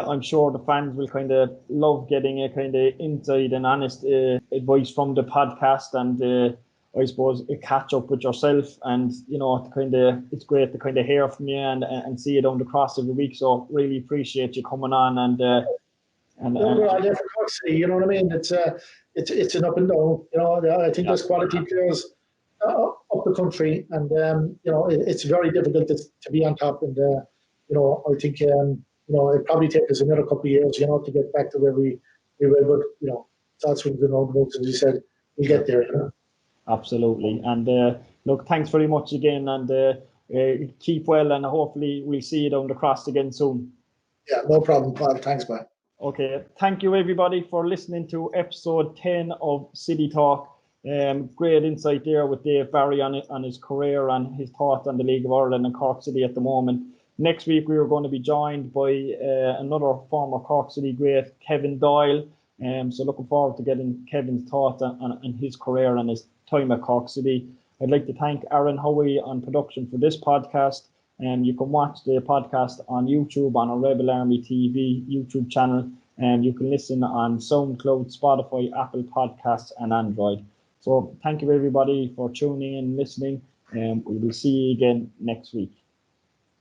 I'm sure the fans will kind of love getting a kind of inside and honest advice from the podcast, and I suppose a catch up with yourself, and it's great to kind of hear from you and see you down the cross every week. So really appreciate you coming on and we're all there for Cork City, you know what I mean? It's an up and down. I think there's quality players up the country, and it's very difficult to be on top. And I think it'd probably take us another couple of years, to get back to where we were. But that's when the road, as you said, we'll get there. Absolutely. And look, thanks very much again, and keep well, and hopefully we'll see you down the cross again soon. Yeah, no problem, Paul. Thanks, man. Okay, thank you everybody for listening to episode 10 of City Talk. Great insight there with Dave Barry on his career and his thoughts on the League of Ireland and Cork City at the moment. Next week we are going to be joined by another former Cork City great, Kevin Doyle. So looking forward to getting Kevin's thoughts on his career and his time at Cork City. I'd like to thank Aaron Howie on production for this podcast. You can watch the podcast on YouTube on our Rebel Army TV YouTube channel, and you can listen on SoundCloud, Spotify, Apple Podcasts, and Android. So thank you everybody for tuning in and listening, and we will see you again next week.